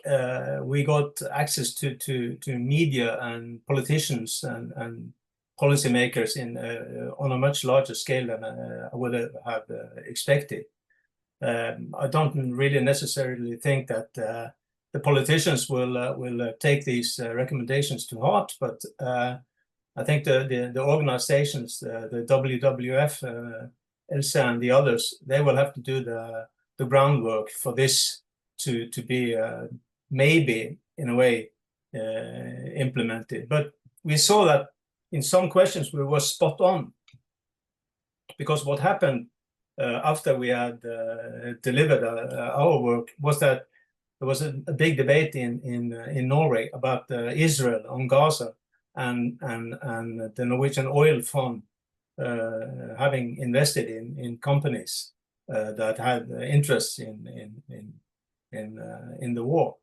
Speaker 5: we got access to media and politicians and policymakers on a much larger scale than I would have expected. I don't really necessarily think that the politicians will take these recommendations to heart, but I think the organizations, the WWF, Else and the others, they will have to do the groundwork for this to be maybe in a way implemented. But we saw that in some questions we were spot on, because what happened after we had delivered our work was that there was a big debate in Norway about Israel on Gaza, and the Norwegian oil fund having invested in companies that had interests in the war.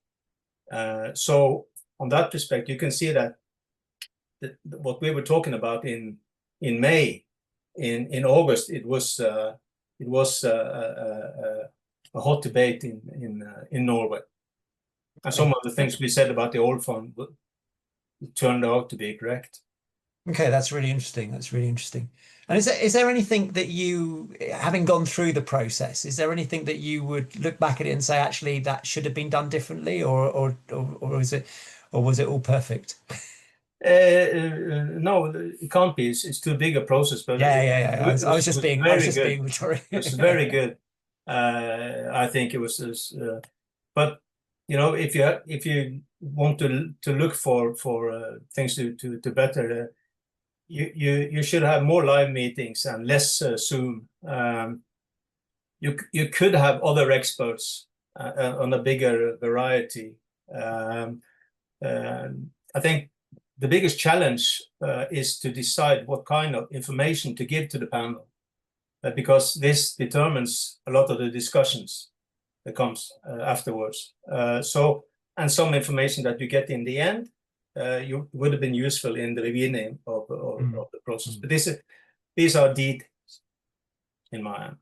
Speaker 5: So on that respect, you can see that what we were talking about in May, in August, it was a hot debate in Norway, and some of the things we said about the oil fund turned out to be correct.
Speaker 1: Okay, that's really interesting. That's really interesting. And is there anything that you, having gone through the process, is there anything that you would look back at it and say, actually, that should have been done differently, or was it all perfect?
Speaker 5: No, it can't be. It's too big a process. But
Speaker 1: yeah. I was just being rhetorical.
Speaker 5: It's very good. I think it was. But you know, if you want to look for things to better, you should have more live meetings and less Zoom. You could have other experts on a bigger variety. I think the biggest challenge is to decide what kind of information to give to the panel, because this determines a lot of the discussions that comes afterwards. And some information that you get in the end, you would have been useful in the beginning of the process. But these are details in my hand.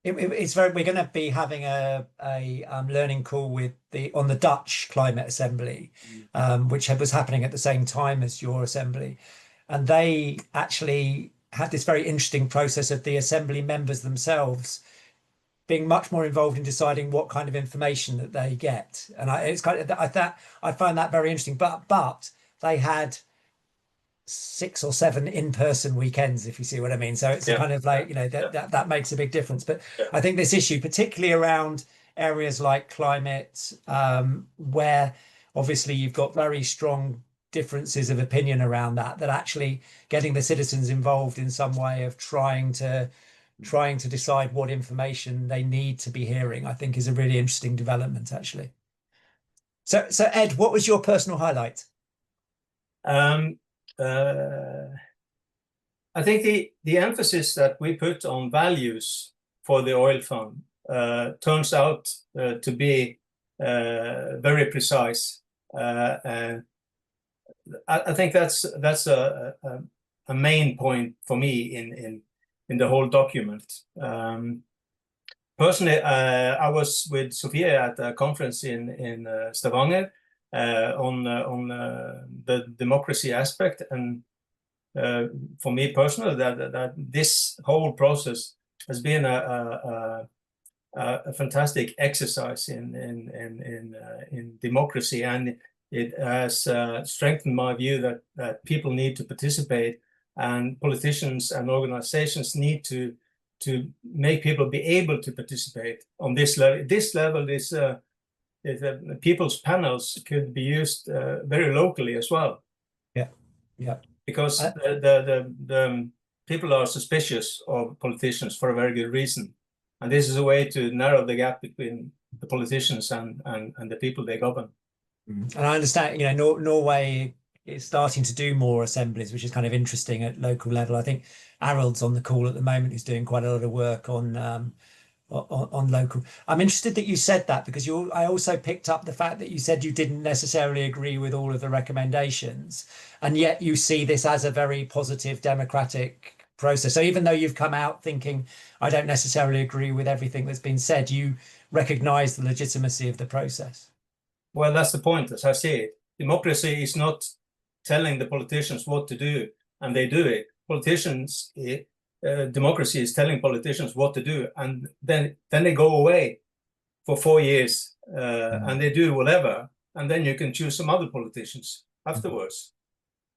Speaker 1: We're going to be having a learning call on the Dutch Climate Assembly, which was happening at the same time as your assembly, and they actually had this very interesting process of the assembly members themselves being much more involved in deciding what kind of information that they get, and I find that very interesting. But they had 6 or 7 in-person weekends, if you see what I mean. So it's kind of like, that makes a big difference. But I think this issue, particularly around areas like climate, where obviously you've got very strong differences of opinion around that actually getting the citizens involved in some way of trying to decide what information they need to be hearing, I think is a really interesting development, actually. So Edd, what was your personal highlight?
Speaker 5: I think the emphasis that we put on values for the oil fund turns out to be very precise. I think that's a main point for me in the whole document. Personally, I was with Sofie at a conference in Stavanger on the democracy aspect, and for me personally, that this whole process has been a a fantastic exercise in democracy, and it has strengthened my view that people need to participate, and politicians and organizations need to make people be able to participate on this level. This level is people's panels could be used very locally as well.
Speaker 1: Yeah.
Speaker 5: Because the people are suspicious of politicians for a very good reason, and this is a way to narrow the gap between the politicians and the people they govern.
Speaker 1: And I understand, Norway is starting to do more assemblies, which is kind of interesting at local level. I think Arald's on the call at the moment, who's doing quite a lot of work on local. I'm interested that you said that, because I also picked up the fact that you said you didn't necessarily agree with all of the recommendations, and yet you see this as a very positive democratic process. So even though you've come out thinking, I don't necessarily agree with everything that's been said, you recognize the legitimacy of the process.
Speaker 5: Well, that's the point, as I see it. Democracy is not telling the politicians what to do, and they do it. Democracy is telling politicians what to do, and then they go away for 4 years and they do whatever, and then you can choose some other politicians afterwards.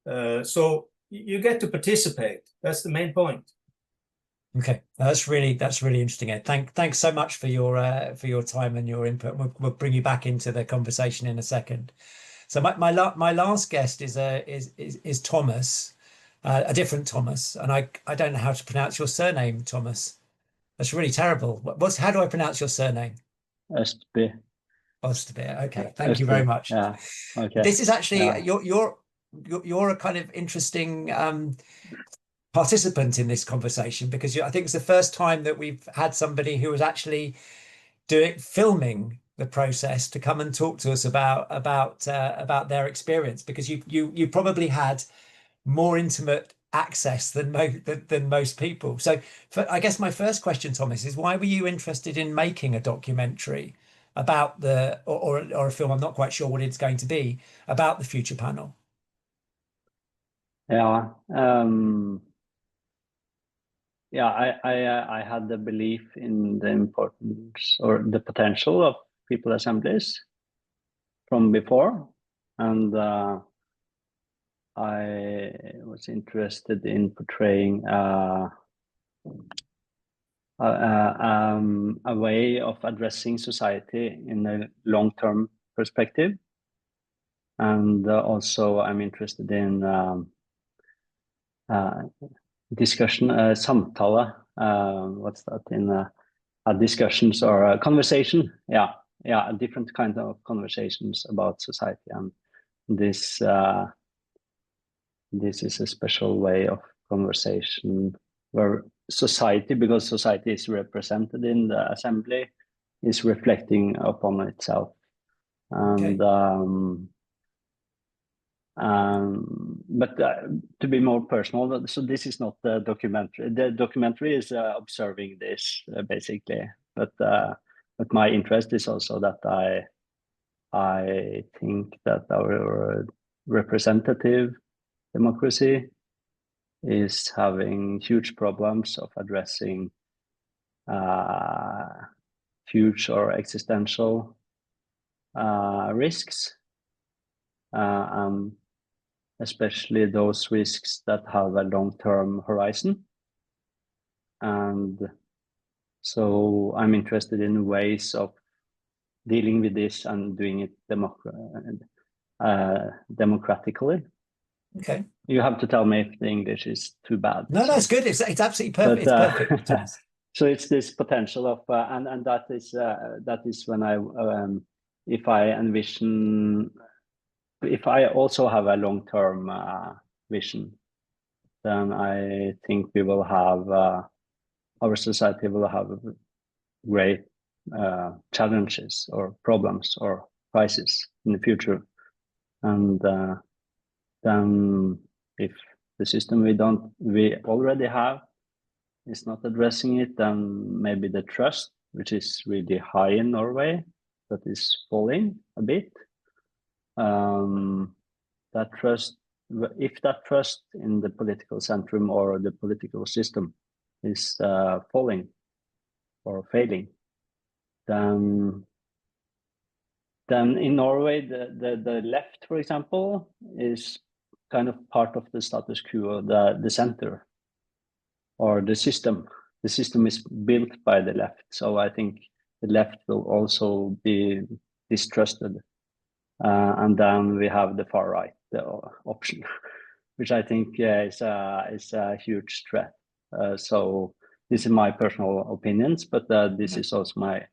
Speaker 5: So you get to participate. That's the main point.
Speaker 1: Okay, that's really interesting, Ed. Thanks so much for your time and your input. We'll bring you back into the conversation in a second. So my last guest is Thomas, a different Thomas, and I don't know how to pronounce your surname, Thomas. That's really terrible. How do I pronounce your surname?
Speaker 6: Østbye.
Speaker 1: Østbye. Okay, thank you very much.
Speaker 6: Yeah. Okay.
Speaker 1: This is actually you're a kind of interesting participant in this conversation, because I think it's the first time that we've had somebody who was actually filming the process to come and talk to us about their experience, because you probably had more intimate access than most people. So I guess my first question, Thomas, is why were you interested in making a documentary about or a film, I'm not quite sure what it's going to be, about the future panel?
Speaker 6: Yeah. I had the belief in the importance or the potential of people assemblies from before, and I was interested in portraying a way of addressing society in a long-term perspective, and also I'm interested in discussion, samtale. What's that in discussions or a conversation? Yeah, a different kind of conversations about society, and this is a special way of conversation where society, because society is represented in the assembly, is reflecting upon itself, and
Speaker 1: Okay.
Speaker 6: But to be more personal, so this is not the documentary. The documentary is observing this basically, but my interest is also that I think that our representative democracy is having huge problems of addressing huge or existential risks, especially those risks that have a long-term horizon. And so I'm interested in ways of dealing with this and doing it democratically.
Speaker 1: Okay.
Speaker 6: You have to tell me if the English is too bad.
Speaker 1: No, it's good. It's absolutely perfect. It's perfect, Thomas.
Speaker 6: So it's this potential of, and that is when I, if I envision, if I also have a long-term vision, then I think we will have, our society will have great challenges or problems or crises in the future. And then if the system we already have is not addressing it, then maybe the trust, which is really high in Norway, that is falling a bit. That trust, if that trust in the political centrum or the political system is falling or failing, then in Norway, the left, for example, is kind of part of the status quo, the center, or the system. The system is built by the left, so I think the left will also be distrusted. And then we have the far right, the option, which I think is a huge threat. So this is my personal opinions, but this is also my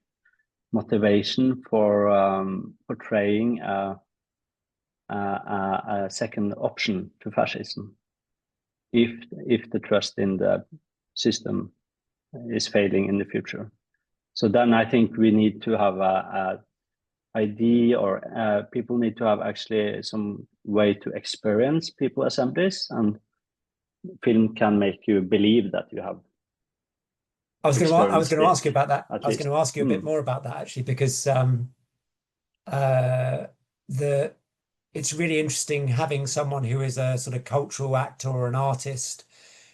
Speaker 6: motivation for portraying a second option to fascism, if the trust in the system is failing in the future. So then I think we need to have a idea, or people need to have actually some way to experience people assemblies, and film can make you believe that you have.
Speaker 1: I was going to ask you about that. I was going to ask you a bit
Speaker 6: Mm.
Speaker 1: more about that, actually, because it's really interesting having someone who is a sort of cultural actor or an artist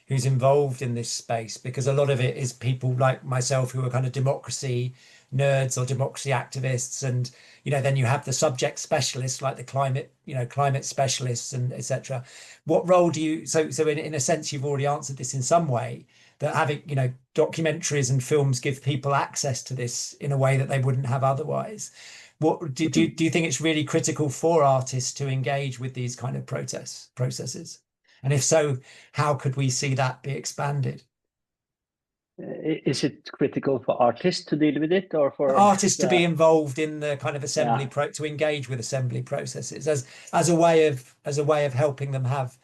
Speaker 1: who's involved in this space, because a lot of it is people like myself who are kind of democracy nerds or democracy activists, and then you have the subject specialists like the climate specialists and etc. What role do you, so in a sense you've already answered this in some way, that having documentaries and films give people access to this in a way that they wouldn't have otherwise. What do you think it's really critical for artists to engage with these kind of processes? And if so, how could we see that be expanded?
Speaker 6: Is it critical for artists to deal with it, or for
Speaker 1: artists to be involved in the kind of assembly to engage with assembly processes as a way of helping them have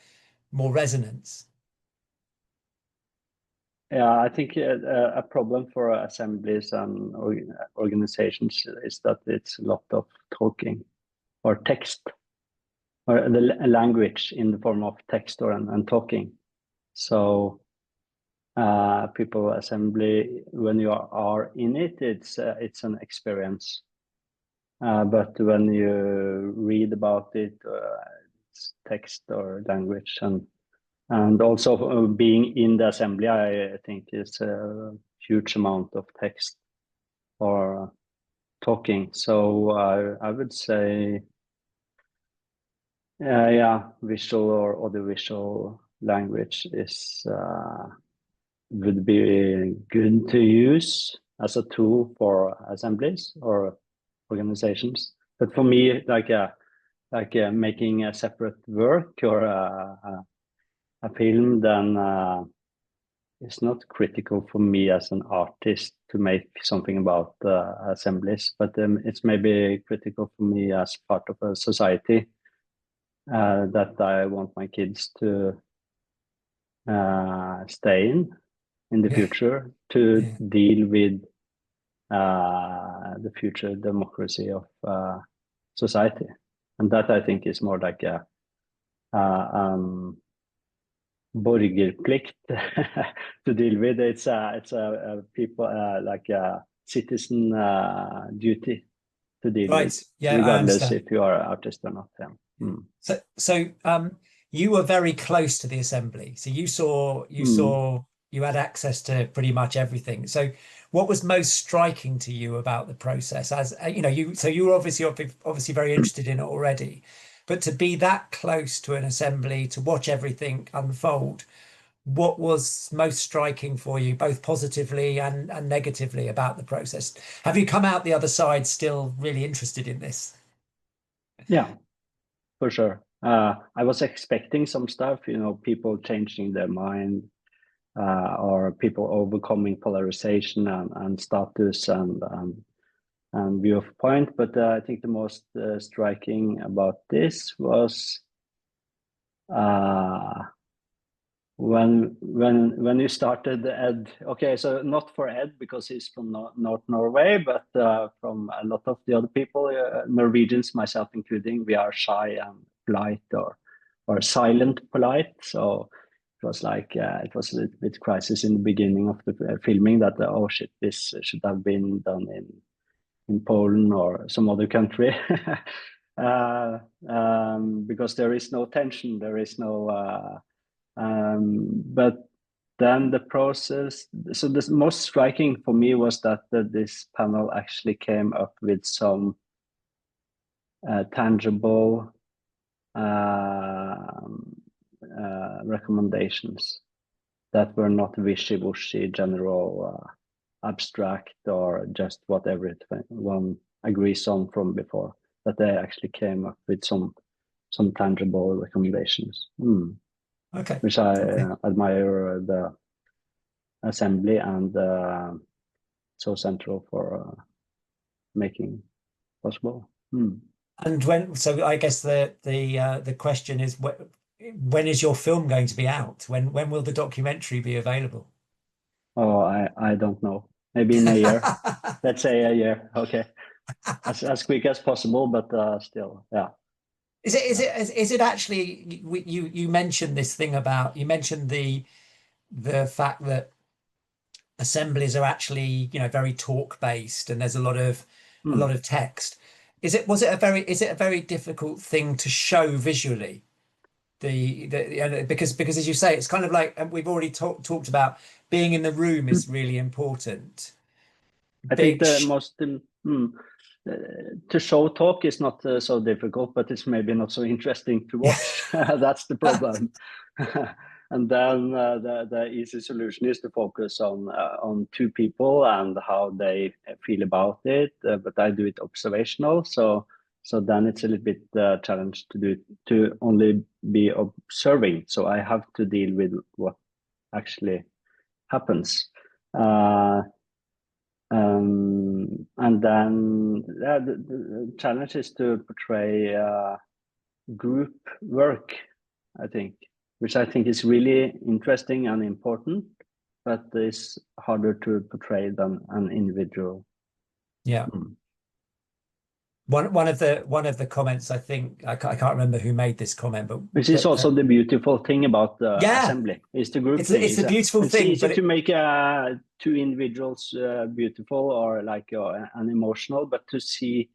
Speaker 1: more resonance?
Speaker 6: Yeah, I think a problem for assemblies and organizations is that it's a lot of talking or text, or the language in the form of text and talking. So people assembly, when you are in it, it's an experience. But when you read about it, it's text or language, and also being in the assembly, I think is a huge amount of text or talking. So I would say, visual or audiovisual language would be good to use as a tool for assemblies or organizations. But for me, like making a separate work or a film, then it's not critical for me as an artist to make something about assemblies, but it's maybe critical for me as part of a society that I want my kids to stay in the future, to deal with the future democracy of society. And that I think is more like a borgerplikt to deal with. It's a people like a citizen duty to deal with, regardless if you are an artist or not.
Speaker 1: So you were very close to the assembly, so you had access to pretty much everything. So what was most striking to you about the process? As you were obviously very interested in it already, but to be that close to an assembly, to watch everything unfold, what was most striking for you, both positively and negatively, about the process? Have you come out the other side still really interested in this?
Speaker 6: Yeah, for sure. I was expecting some stuff, people changing their mind, or people overcoming polarization and status and viewpoint. But I think the most striking about this was when you started Edd. Okay, so not for Edd because he's from North Norway, but from a lot of the other people, Norwegians, myself including, we are shy and polite or silent polite. So it was like it was a little bit crisis in the beginning of the filming that oh shit, this should have been done in Poland or some other country. Because there is no tension, there is no but then the process. So the most striking for me was that this panel actually came up with some tangible recommendations that were not wishy-washy, general, abstract, or just what everyone agrees on from before. That they actually came up with some tangible recommendations.
Speaker 1: Okay.
Speaker 6: Which I admire the Assembly and SoCentral for making possible.
Speaker 1: And so I guess the question is, when is your film going to be out? When will the documentary be available?
Speaker 6: Oh, I don't know. Maybe in a year. Let's say a year. Okay, as quick as possible, but still, yeah.
Speaker 1: Is it actually? You mentioned this thing about, you mentioned the fact that assemblies are actually, very talk based, and there's a lot of text. Was it a very difficult thing to show visually? Because as you say, it's kind of like, and we've already talked about, being in the room is really important.
Speaker 6: I think the most to show talk is not so difficult, but it's maybe not so interesting to watch. That's the problem. And then the easy solution is to focus on two people and how they feel about it. But I do it observational, so then it's a little bit challenge to only be observing. So I have to deal with what actually happens. And then the challenge is to portray group work, I think, which I think is really interesting and important, but is harder to portray than an individual.
Speaker 1: Yeah. One of the comments, I think, I can't remember who made this comment, but
Speaker 6: which is also the beautiful thing about the assembly, is the group thing.
Speaker 1: It's a beautiful thing.
Speaker 6: It's easy to make two individuals beautiful or like and emotional, but to see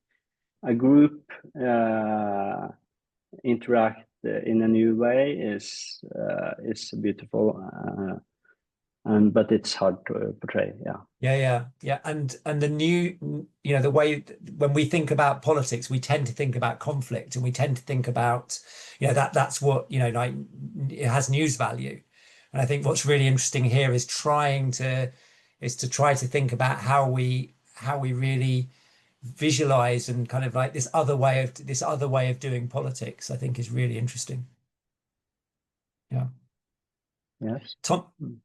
Speaker 6: a group interact in a new way is beautiful, but it's hard to portray.
Speaker 1: Yeah. And the new, the way when we think about politics, we tend to think about conflict, and we tend to think about, that's what, like, it has news value. And I think what's really interesting here is try to think about how we really visualize, and kind of like this other way of doing politics, I think, is really interesting. Yeah.
Speaker 6: Yes.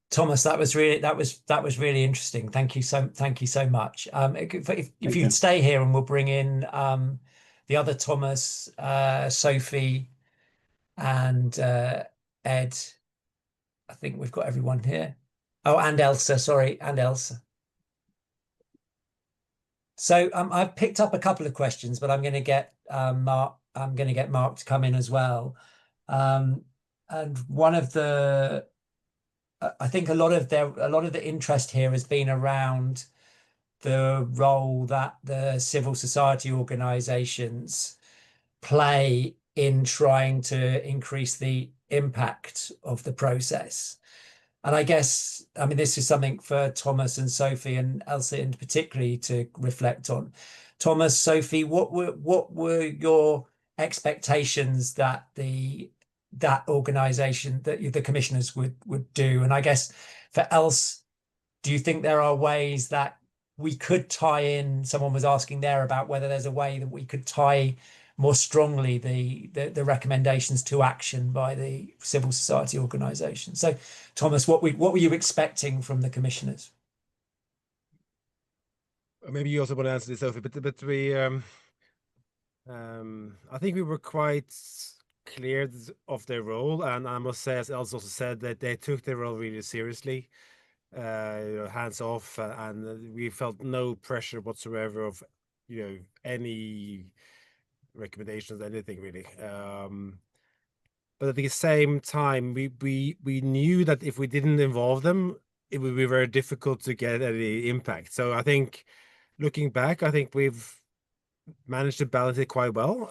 Speaker 1: Thomas, that was really interesting. Thank you so much. If you'd stay here, and we'll bring in the other Thomas, Sophie, and Edd. I think we've got everyone here. Oh, and Elsa, sorry, and Elsa. So I've picked up a couple of questions, but I'm going to get Mark. I'm going to get Mark to come in as well. And one of the, I think a lot of the interest here has been around the role that the civil society organizations play in trying to increase the impact of the process. And I guess, this is something for Thomas and Sophie and Elsa in particularly to reflect on. Thomas, Sophie, what were your expectations that that organization, that the commissioners would do? And I guess for Else, do you think there are ways that we could tie in? Someone was asking there about whether there's a way that we could tie more strongly the recommendations to action by the civil society organisation. So, Thomas, what were you expecting from the commissioners?
Speaker 2: Maybe you also want to answer this, Sophie, but we, I think we were quite clear of their role, and I must say, as Else also said, that they took their role really seriously, hands off, and we felt no pressure whatsoever of, any recommendations, anything really. But at the same time, we knew that if we didn't involve them, it would be very difficult to get any impact. So I think, looking back, I think we've managed to balance it quite well.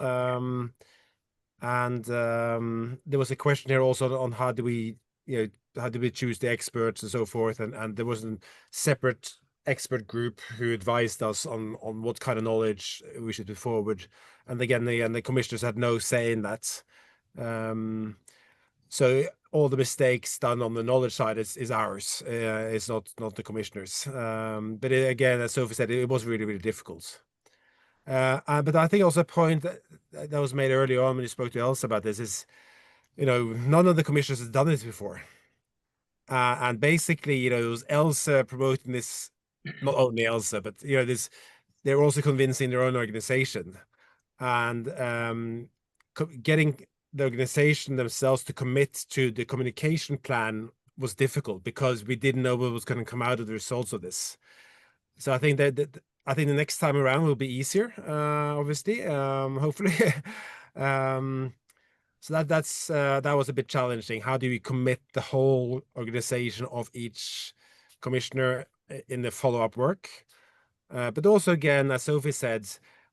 Speaker 2: And there was a question here also on how do we, we choose the experts and so forth, and there was a separate expert group who advised us on what kind of knowledge we should put forward. And again, the commissioners had no say in that. So all the mistakes done on the knowledge side is ours. It's not the commissioners. But again, as Sophie said, it was really, really difficult. But I think also a point that was made earlier on when you spoke to Else about this is, none of the commissioners has done this before. And basically, it was Else promoting this, not only Else, but, they're also convincing their own organization. And getting the organization themselves to commit to the communication plan was difficult because we didn't know what was going to come out of the results of this. So I think that the next time around will be easier, obviously, hopefully. So that was a bit challenging. How do we commit the whole organization of each commissioner in the follow-up work? But also, again, as Sophie said,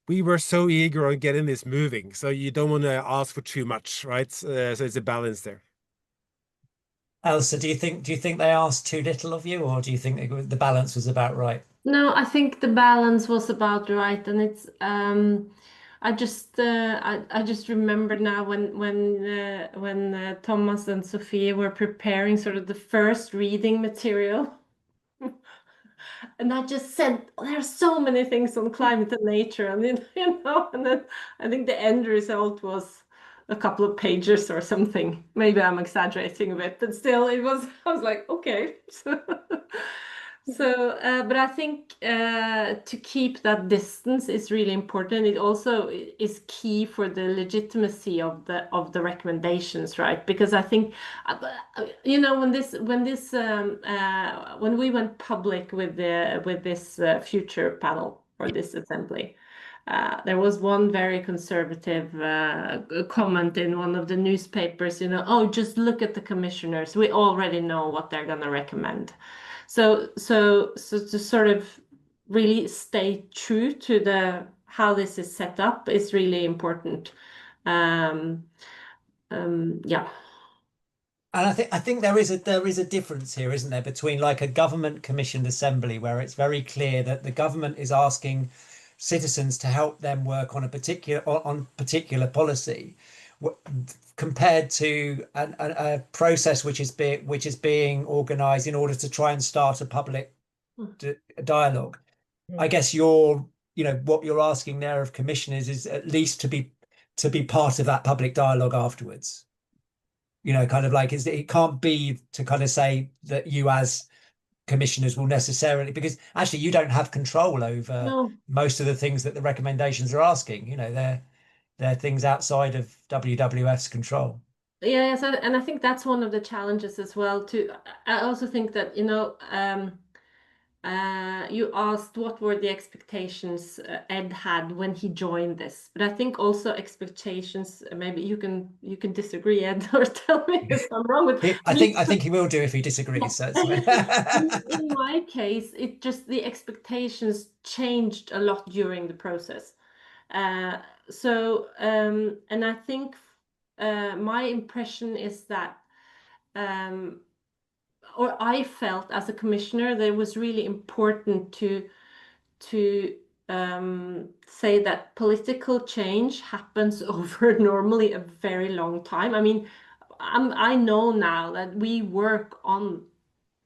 Speaker 2: we were so eager on getting this moving, so you don't want to ask for too much, right? So it's a balance there.
Speaker 1: Elsa, do you think they asked too little of you, or do you think the balance was about right?
Speaker 4: No, I think the balance was about right, and it's I just remember now when Thomas and Sofie were preparing sort of the first reading material. And I just said, there are so many things on climate and nature, and and then I think the end result was a couple of pages or something. Maybe I'm exaggerating a bit, but still, I was like, okay. But I think to keep that distance is really important. It also is key for the legitimacy of the recommendations, right? Because I think, when we went public with this future panel or this assembly, there was one very conservative comment in one of the newspapers. Oh, just look at the commissioners. We already know what they're going to recommend. So to sort of really stay true to how this is set up is really important. Yeah.
Speaker 1: And I think there is a difference here, isn't there, between like a government commissioned assembly where it's very clear that the government is asking citizens to help them work on particular policy, compared to a process which is being organized in order to try and start a public dialogue. I guess what you're asking there of commissioners is at least to be part of that public dialogue afterwards. Kind of like it can't be to kind of say that you as commissioners will necessarily, because actually you don't have control over most of the things that the recommendations are asking. They're things outside of WWF's control.
Speaker 4: Yes, and I think that's one of the challenges as well too. I also think that you asked what were the expectations Edd had when he joined this, but I think also expectations. Maybe you can disagree, Edd, or tell me if I'm wrong with.
Speaker 1: I think he will do if he disagrees. So
Speaker 4: in my case, the expectations changed a lot during the process. And I think my impression is that. Or I felt as a commissioner that it was really important to say that political change happens over normally a very long time. I mean, I know now that we work on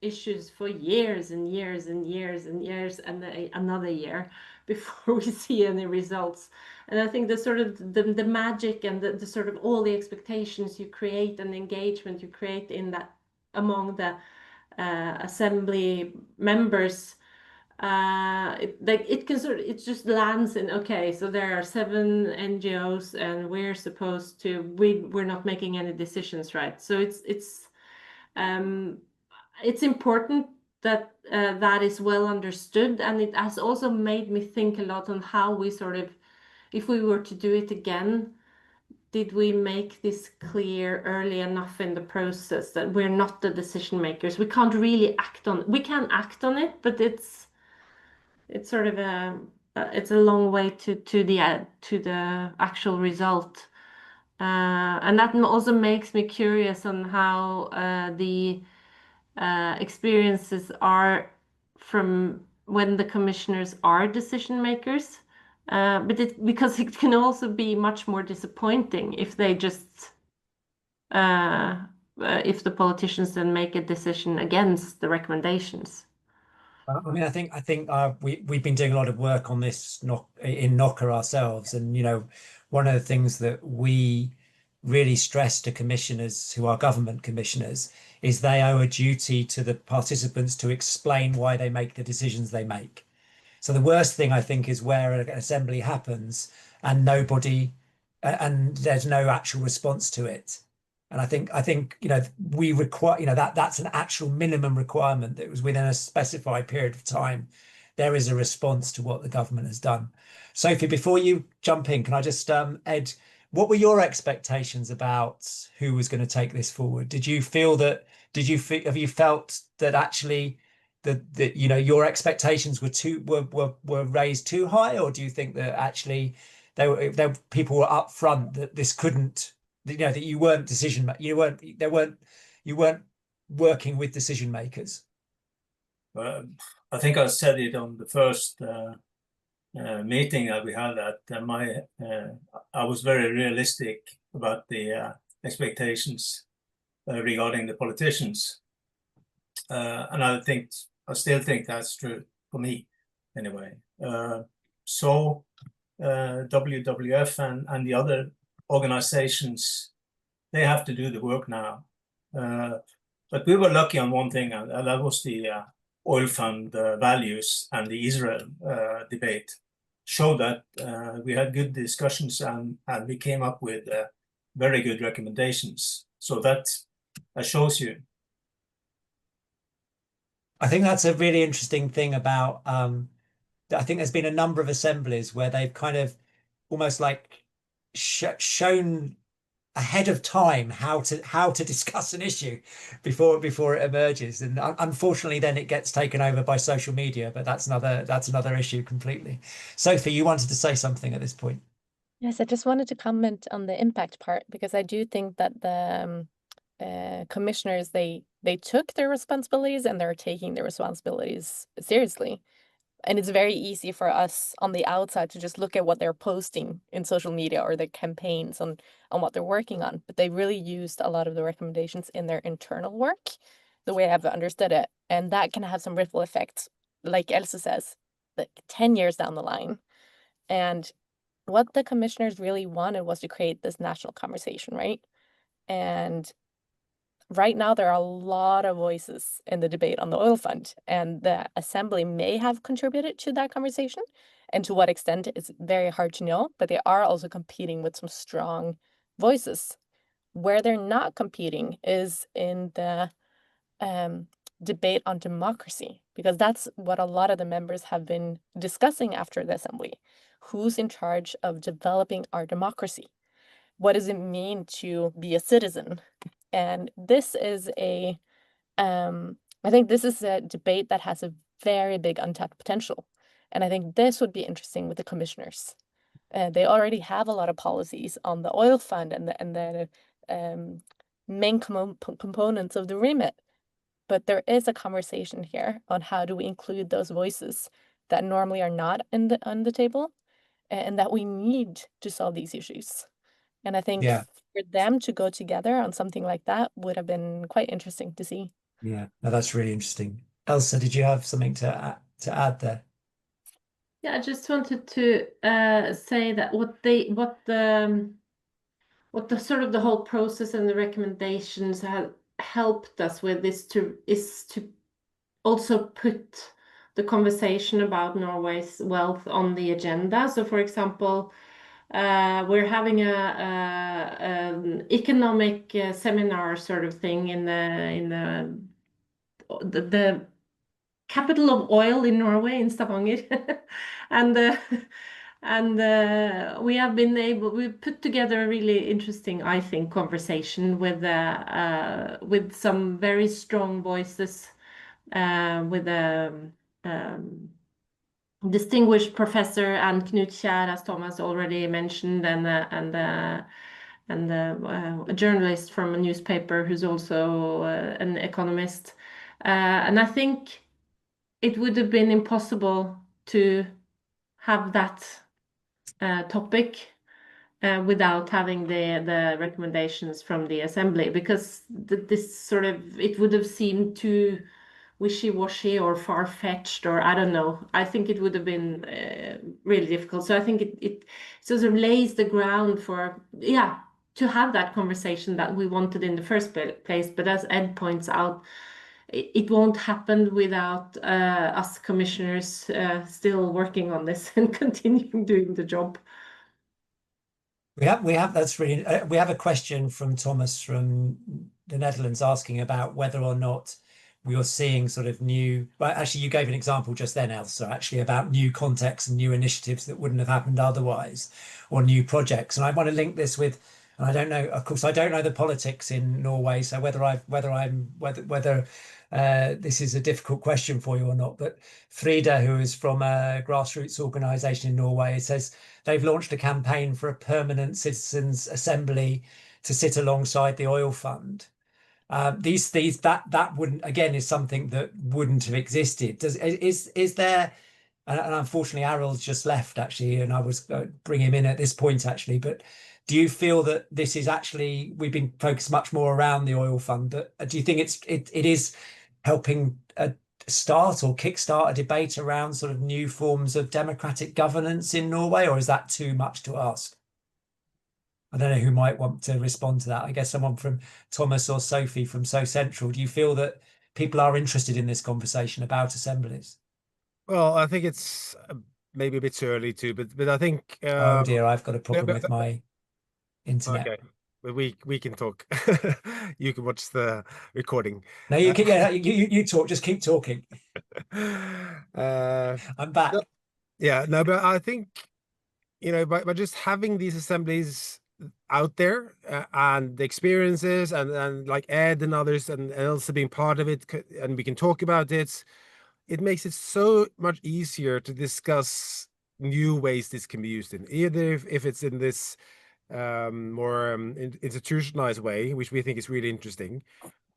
Speaker 4: issues for years and years and years and years and another year before we see any results. And I think the sort of the magic and the sort of all the expectations you create and the engagement you create in that among the assembly members, it just lands in, okay, so there are 7 NGOs and we're not making any decisions, right? So it's important that that is well understood, and it has also made me think a lot on how we sort of, if we were to do it again, did we make this clear early enough in the process that we're not the decision makers? We can't really act on it. We can act on it, but it's sort of it's a long way to the actual result. And that also makes me curious on how experiences are from when the commissioners are decision makers, but because it can also be much more disappointing if they just if the politicians then make a decision against the recommendations.
Speaker 1: I mean, I think we've been doing a lot of work on this in Knoca ourselves, and one of the things that we really stress to commissioners who are government commissioners is they owe a duty to the participants to explain why they make the decisions they make. So the worst thing I think is where an assembly happens and there's no actual response to it. And I think we require that's an actual minimum requirement that was within a specified period of time. There is a response to what the government has done. Sophie, before you jump in, can I just Edd, what were your expectations about who was going to take this forward? Have you felt that actually that your expectations were raised too high, or do you think that actually there people were up front that this couldn't, that you weren't you weren't working with decision makers?
Speaker 5: I think I said it on the first meeting that we had, that I was very realistic about the expectations regarding the politicians, and I still think that's true for me anyway. So WWF and the other organizations, they have to do the work now. But we were lucky on one thing, and that was the oil fund values, and the Israel debate showed that we had good discussions, and we came up with very good recommendations. So that shows you.
Speaker 1: I think that's a really interesting thing about, I think there's been a number of assemblies where they've kind of almost like shown ahead of time how to discuss an issue before it emerges, and unfortunately then it gets taken over by social media, but that's another issue completely. Sophie, you wanted to say something at this point.
Speaker 3: Yes, I just wanted to comment on the impact part, because I do think that the commissioners, they took their responsibilities, and they're taking their responsibilities seriously. And it's very easy for us on the outside to just look at what they're posting in social media or their campaigns on what they're working on. But they really used a lot of the recommendations in their internal work, the way I've understood it. And that can have some ripple effects, like Else says, like 10 years down the line. And what the commissioners really wanted was to create this national conversation, right? And right now, there are a lot of voices in the debate on the oil fund, and the Assembly may have contributed to that conversation. And to what extent, it's very hard to know, but they are also competing with some strong voices. Where they're not competing is in the debate on democracy, because that's what a lot of the members have been discussing after the Assembly. Who's in charge of developing our democracy? What does it mean to be a citizen? And this is I think this is a debate that has a very big untapped potential. And I think this would be interesting with the commissioners. They already have a lot of policies on the oil fund and the main components of the remit. But there is a conversation here on how do we include those voices that normally are not on the table, and that we need to solve these issues. And I think for them to go together on something like that would have been quite interesting to see.
Speaker 1: Yeah, no, that's really interesting. Else, did you have something to add there?
Speaker 4: Yeah, I just wanted to say that what the sort of the whole process and the recommendations have helped us with is to also put the conversation about Norway's wealth on the agenda. So, for example, we're having an economic seminar sort of thing in the capital of oil in Norway, in Stavanger, and we put together a really interesting, I think, conversation with some very strong voices, with a distinguished professor and Knut Kjær, as Thomas already mentioned, and a journalist from a newspaper who's also an economist. And I think it would have been impossible to have that topic without having the recommendations from the assembly, because this sort of, it would have seemed too wishy-washy or far-fetched, or I don't know. I think it would have been really difficult. So I think it sort of lays the ground for, to have that conversation that we wanted in the first place. But as Edd points out, it won't happen without us commissioners still working on this and continuing doing the job.
Speaker 1: We have that's really we have a question from Thomas from the Netherlands asking about whether or not we are seeing sort of new, well, actually you gave an example just then, Else, actually about new contexts and new initiatives that wouldn't have happened otherwise, or new projects. And I want to link this with, and I don't know, of course, I don't know the politics in Norway, so whether this is a difficult question for you or not, but Frida, who is from a grassroots organisation in Norway, says they've launched a campaign for a permanent citizens' assembly to sit alongside the oil fund. That wouldn't, again, is something that wouldn't have existed. Is there, and unfortunately Aryl's just left actually, and I was bring him in at this point actually, but do you feel that this is actually, we've been focused much more around the oil fund, but do you think it is helping start or kickstart a debate around sort of new forms of democratic governance in Norway, or is that too much to ask? I don't know who might want to respond to that. I guess someone from Thomas or Sophie from SoCentral. Do you feel that people are interested in this conversation about assemblies?
Speaker 2: Well, I think it's maybe a bit too early to, but I think.
Speaker 1: Oh dear, I've got a problem with my internet.
Speaker 2: Okay, but we can talk. You can watch the recording.
Speaker 1: No, you can. Yeah, you talk. Just keep talking. I'm back.
Speaker 2: Yeah, no, but I think, you know, by just having these assemblies out there and the experiences and like Edd and others and Else being part of it, and we can talk about it, it makes it so much easier to discuss new ways this can be used in, either if it's in this more institutionalized way, which we think is really interesting,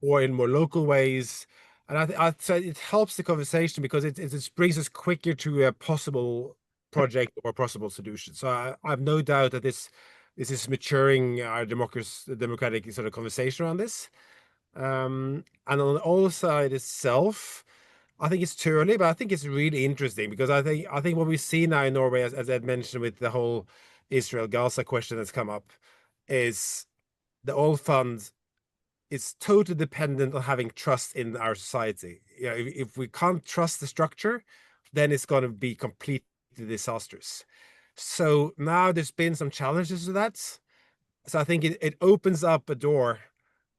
Speaker 2: or in more local ways. And I'd say it helps the conversation because it just brings us quicker to a possible project or possible solution. So I have no doubt that this is maturing our democratic sort of conversation around this. And on the oil side itself, I think it's too early, but I think it's really interesting because I think what we see now in Norway, as Edd mentioned, with the whole Israel-Gaza question that's come up, is the oil fund is totally dependent on having trust in our society. You know, if we can't trust the structure, then it's going to be completely disastrous. So now there's been some challenges to that. So I think it opens up a door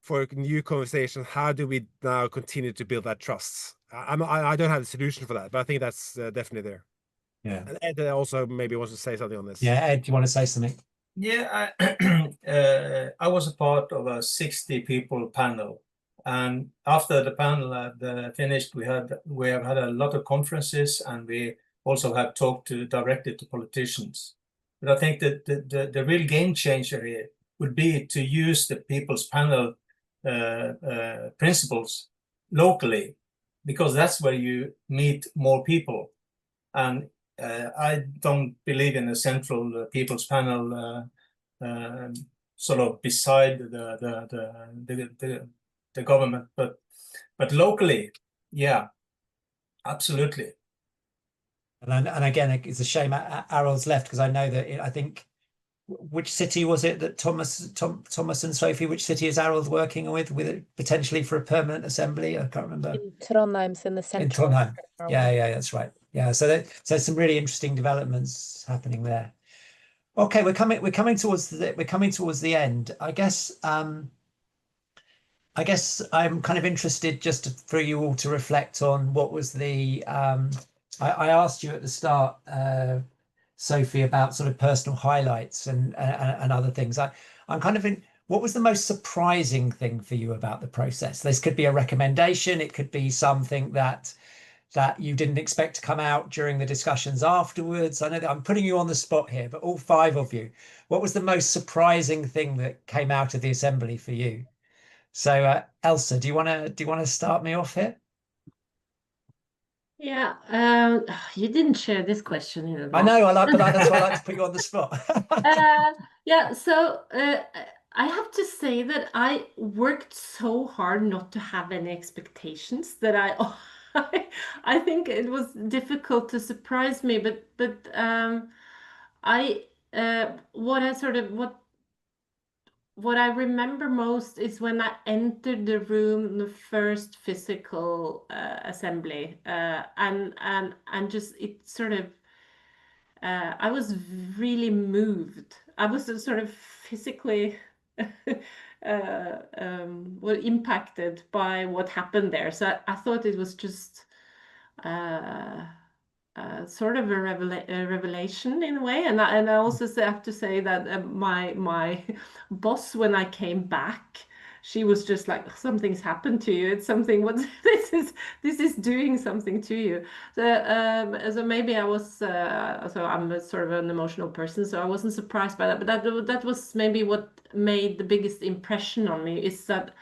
Speaker 2: for a new conversation. How do we now continue to build that trust? I don't have a solution for that, but I think that's definitely there.
Speaker 1: Yeah.
Speaker 2: And Edd also maybe wants to say something on this.
Speaker 1: Yeah, Edd, do you want to say something?
Speaker 5: Yeah, I was a part of a 60-people panel, and after the panel had finished, we have had a lot of conferences, and we also have talked directly to politicians. But I think that the real game changer here would be to use the people's panel principles locally, because that's where you meet more people. And I don't believe in a central people's panel sort of beside the government, but locally, yeah, absolutely.
Speaker 1: And again, it's a shame Aryl's left, because I know that I think, which city was it that Thomas and Sophie, which city is Aryl working with it potentially for a permanent assembly? I can't remember.
Speaker 3: In Trondheim's in the central.
Speaker 1: In Trondheim. Yeah, that's right. Yeah, so there's some really interesting developments happening there. Okay, we're coming towards the end. I guess I'm kind of interested just for you all to reflect on what was the I asked you at the start, Sophie, about sort of personal highlights and other things. I'm kind of in, what was the most surprising thing for you about the process? This could be a recommendation, it could be something that you didn't expect to come out during the discussions afterwards. I know that I'm putting you on the spot here, but all five of you, what was the most surprising thing that came out of the assembly for you? So Else, do you want to start me off here?
Speaker 4: Yeah, you didn't share this question in
Speaker 1: I
Speaker 4: advance.
Speaker 1: know, but that's why I like to put you on the spot.
Speaker 4: Yeah, so I have to say that I worked so hard not to have any expectations that I think it was difficult to surprise me, but I what I remember most is when I entered the room, the first physical assembly, and just it sort of I was really moved. I was sort of physically impacted by what happened there. So I thought it was just uh, sort of a revelation in a way. And I also have to say that my boss, when I came back, she was just like, something's happened to you. It's something. What this is doing something to you. So maybe I was. So I'm a sort of an emotional person, so I wasn't surprised by that. But that was maybe what made the biggest impression on me, is that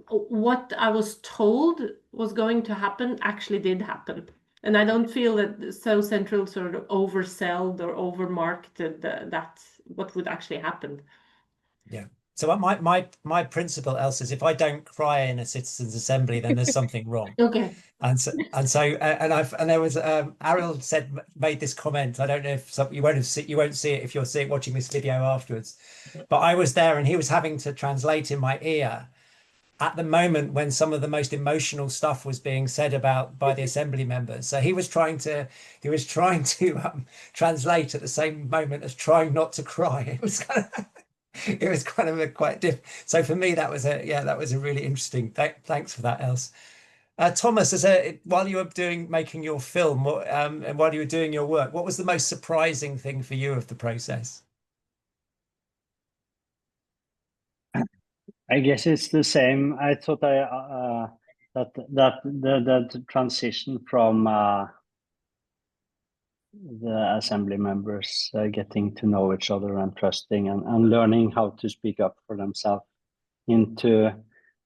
Speaker 4: what I was told was going to happen actually did happen. And I don't feel that SoCentral sort of oversold or overmarketed that what would actually happen.
Speaker 1: Yeah. So my principle, Else, is if I don't cry in a citizens' assembly, then there's something wrong.
Speaker 4: Okay.
Speaker 1: And there was Ariel made this comment. I don't know if you won't see it if you're watching this video afterwards, but I was there and he was having to translate in my ear at the moment when some of the most emotional stuff was being said by the assembly members. So he was trying to translate at the same moment as trying not to cry. It was kind of a quite different. So for me, that was a really interesting. Thanks for that, Else. Thomas, while you were making your film, and while you were doing your work, what was the most surprising thing for you of the process?
Speaker 6: I guess it's the same. I thought that the transition from the assembly members getting to know each other and trusting and learning how to speak up for themselves into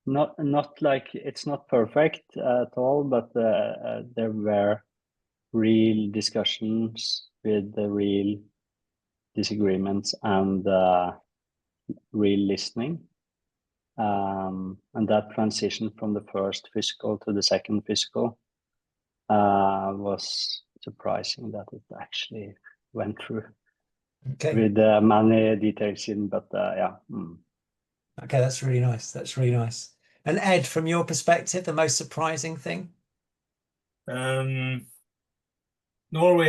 Speaker 6: not like it's not perfect at all, but there were real discussions with the real disagreements and real listening. And that transition from the first physical to the second physical was surprising that it actually went through.
Speaker 1: Okay.
Speaker 6: With many details in, but yeah.
Speaker 1: Okay, that's really nice. That's really nice. And Edd, from your perspective, the most surprising thing?
Speaker 5: Norway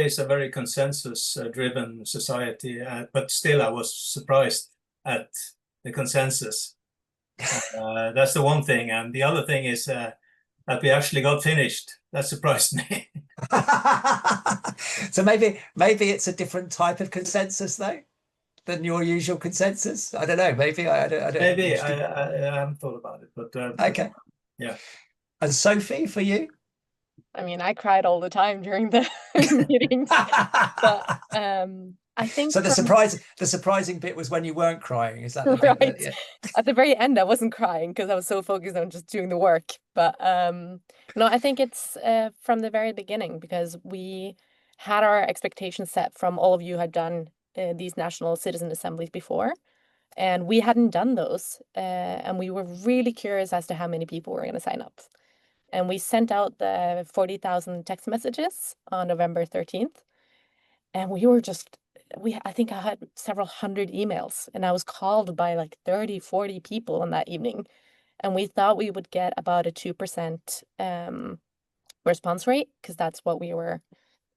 Speaker 5: is a very consensus-driven society, but still I was surprised at the consensus. That's the one thing. And the other thing is that we actually got finished. That surprised me.
Speaker 1: So maybe it's a different type of consensus though than your usual consensus. I don't know. Maybe I don't.
Speaker 5: Maybe I haven't thought about it, but
Speaker 1: okay.
Speaker 5: Yeah.
Speaker 1: And Sophie, for you?
Speaker 3: I mean, I cried all the time during the meetings, but I think
Speaker 1: so. The surprising bit was when you weren't crying. Is that the
Speaker 3: right?
Speaker 1: bit yeah.
Speaker 3: At the very end, I wasn't crying because I was so focused on just doing the work. But no, I think it's from the very beginning, because we had our expectations set from all of you who had done these national citizen assemblies before, and we hadn't done those, and we were really curious as to how many people were going to sign up. And we sent out the 40,000 text messages on November 13th. And I think I had several hundred emails, and I was called by like 30, 40 people on that evening. And we thought we would get about a 2% response rate, because that's what we were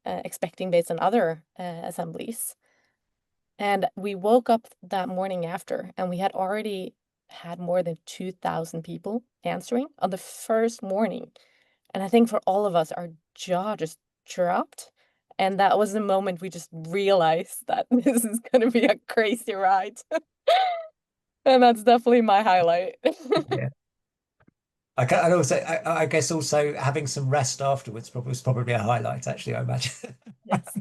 Speaker 3: expecting based on other assemblies. And we woke up that morning after, and we had already had more than 2,000 people answering on the first morning. And I think for all of us, our jaw just dropped. And that was the moment we just realized that this is going to be a crazy ride. And that's definitely my highlight.
Speaker 1: Yeah. And also, I guess also having some rest afterwards was probably a highlight, actually, I imagine.
Speaker 3: Yes.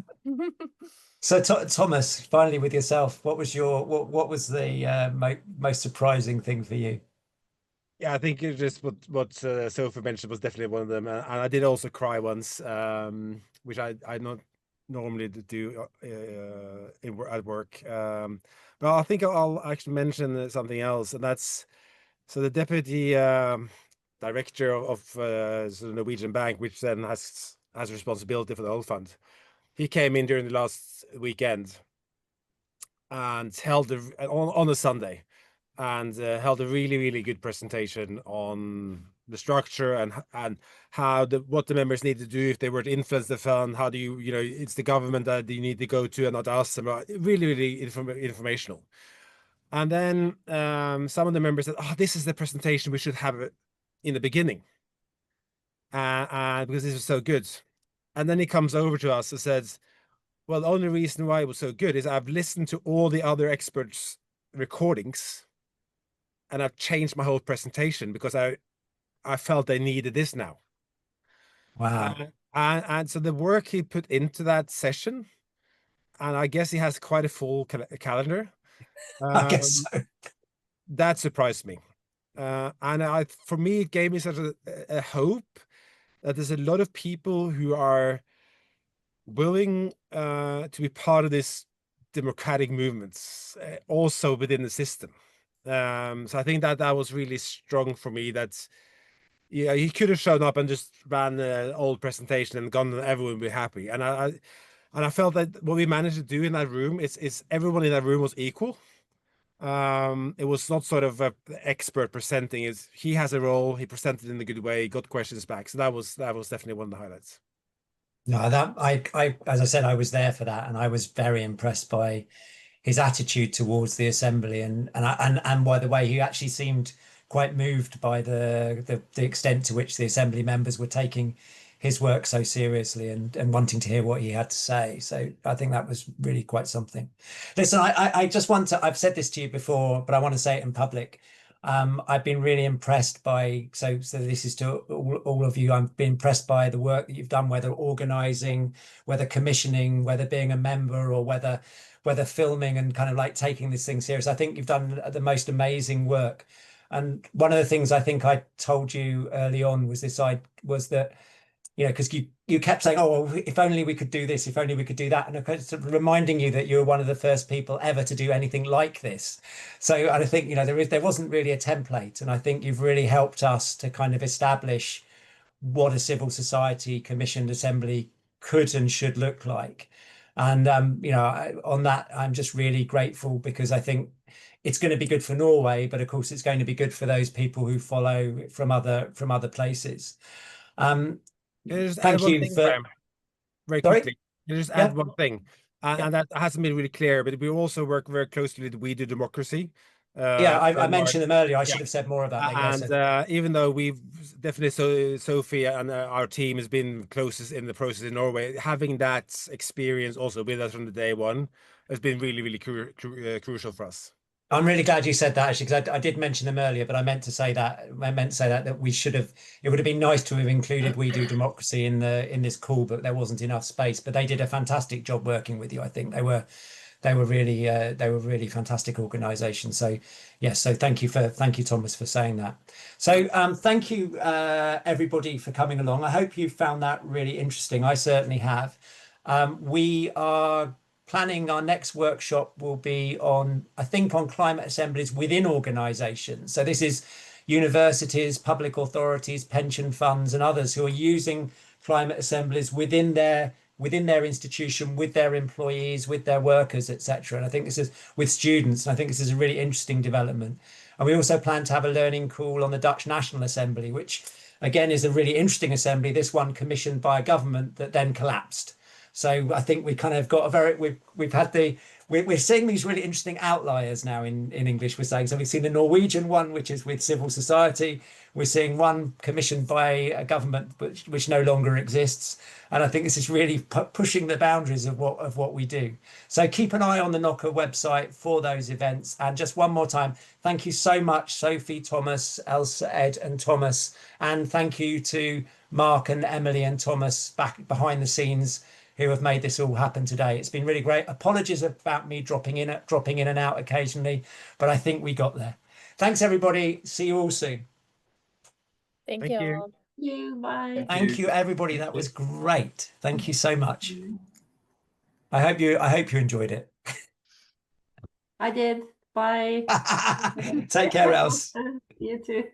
Speaker 1: So Thomas, finally with yourself, what was the most surprising thing for you?
Speaker 2: Yeah, I think it's just what Sophie mentioned was definitely one of them, and I did also cry once, which I not normally do at work. But I think I'll actually mention something else, and that's so the deputy director of the Norwegian bank, which then has responsibility for the whole fund. He came in during the last weekend and held on a Sunday, and held a really good presentation on the structure and how what the members need to do if they were to influence the fund. How do you know, it's the government that you need to go to and not us. And really informational. And then some of the members said, "Oh, this is the presentation we should have in the beginning, because this was so good." And then he comes over to us and says, "Well, the only reason why it was so good is I've listened to all the other experts' recordings, and I've changed my whole presentation because I felt they needed this now."
Speaker 1: Wow.
Speaker 2: And so the work he put into that session, and I guess he has quite a full calendar.
Speaker 1: I guess so.
Speaker 2: That surprised me. And for me, it gave me such a hope that there's a lot of people who are willing to be part of this democratic movements, also within the system. So I think that was really strong for me. That yeah, he could have shown up and just ran the old presentation and gone, and everyone would be happy. And I felt that what we managed to do in that room is everyone in that room was equal. It was not sort of a expert presenting. He has a role, he presented in a good way, got questions back. So that was definitely one of the highlights.
Speaker 1: No, that I as I said, I was there for that, and I was very impressed by his attitude towards the assembly, and by the way, he actually seemed quite moved by the extent to which the assembly members were taking his work so seriously and wanting to hear what he had to say. So I think that was really quite something. Listen, I just want to, I've said this to you before, but I want to say it in public. I've been really impressed by, so this is to all of you, I've been impressed by the work that you've done, whether organizing, whether commissioning, whether being a member, or whether filming and kind of like taking this thing serious. I think you've done the most amazing work. And one of the things I think I told you early on was that, you know, because you kept saying, "Oh, well, if only we could do this, if only we could do that," and of sort of reminding you that you were one of the first people ever to do anything like this. So I think, you know, there wasn't really a template, and I think you've really helped us to kind of establish what a civil society commissioned assembly could and should look like. And you know, on that, I'm just really grateful, because I think it's going to be good for Norway, but of course, it's going to be good for those people who follow from other places.
Speaker 2: Can I just
Speaker 1: Thank
Speaker 2: add one
Speaker 1: you
Speaker 2: thing,
Speaker 1: for.
Speaker 2: Graham, very
Speaker 1: Sorry?
Speaker 2: quickly? Can I just
Speaker 1: Yeah.
Speaker 2: add one thing?
Speaker 1: Yeah.
Speaker 2: And that hasn't been really clear, but we also work very closely with We Do Democracy.
Speaker 1: Yeah, I
Speaker 2: and
Speaker 1: mentioned them earlier. I
Speaker 2: yeah.
Speaker 1: should have said more about that. Yeah,
Speaker 2: And
Speaker 1: so
Speaker 2: even though we've definitely, Sophie and our team has been closest in the process in Norway, having that experience also with us from the day one has been really crucial for us.
Speaker 1: I'm really glad you said that, actually, because I did mention them earlier, but I meant to say that we should have. It would have been nice to have included We Do Democracy in this call, but there wasn't enough space. But they did a fantastic job working with you. I think they were really fantastic organization. So yes, so thank you, Thomas, for saying that. So thank you everybody for coming along. I hope you found that really interesting. I certainly have. We are planning our next workshop will be on, I think, on climate assemblies within organizations. So this is universities, public authorities, pension funds, and others who are using climate assemblies within their institution, with their employees, with their workers, etc. And I think this is with students. And I think this is a really interesting development. And we also plan to have a learning call on the Dutch National Assembly, which again is a really interesting assembly. This one commissioned by a government that then collapsed. So I think we kind of got we're seeing these really interesting outliers now in English. We're saying, so we've seen the Norwegian one, which is with civil society. We're seeing one commissioned by a government which no longer exists. And I think this is really pushing the boundaries of what we do. So keep an eye on the Knoca website for those events. And just one more time, thank you so much, Sophie, Thomas, Else, Edd, and Thomas. And thank you to Mark and Emily and Thomas back behind the scenes, who have made this all happen today. It's been really great. Apologies about me dropping in and out occasionally, but I think we got there. Thanks, everybody. See you all soon.
Speaker 3: Thank
Speaker 2: Thank
Speaker 3: you
Speaker 2: you.
Speaker 3: all.
Speaker 4: You, bye.
Speaker 1: Thank you, everybody. That was great. Thank you so much. I hope you enjoyed it.
Speaker 4: I did. Bye.
Speaker 1: Take care, Else.
Speaker 4: You too.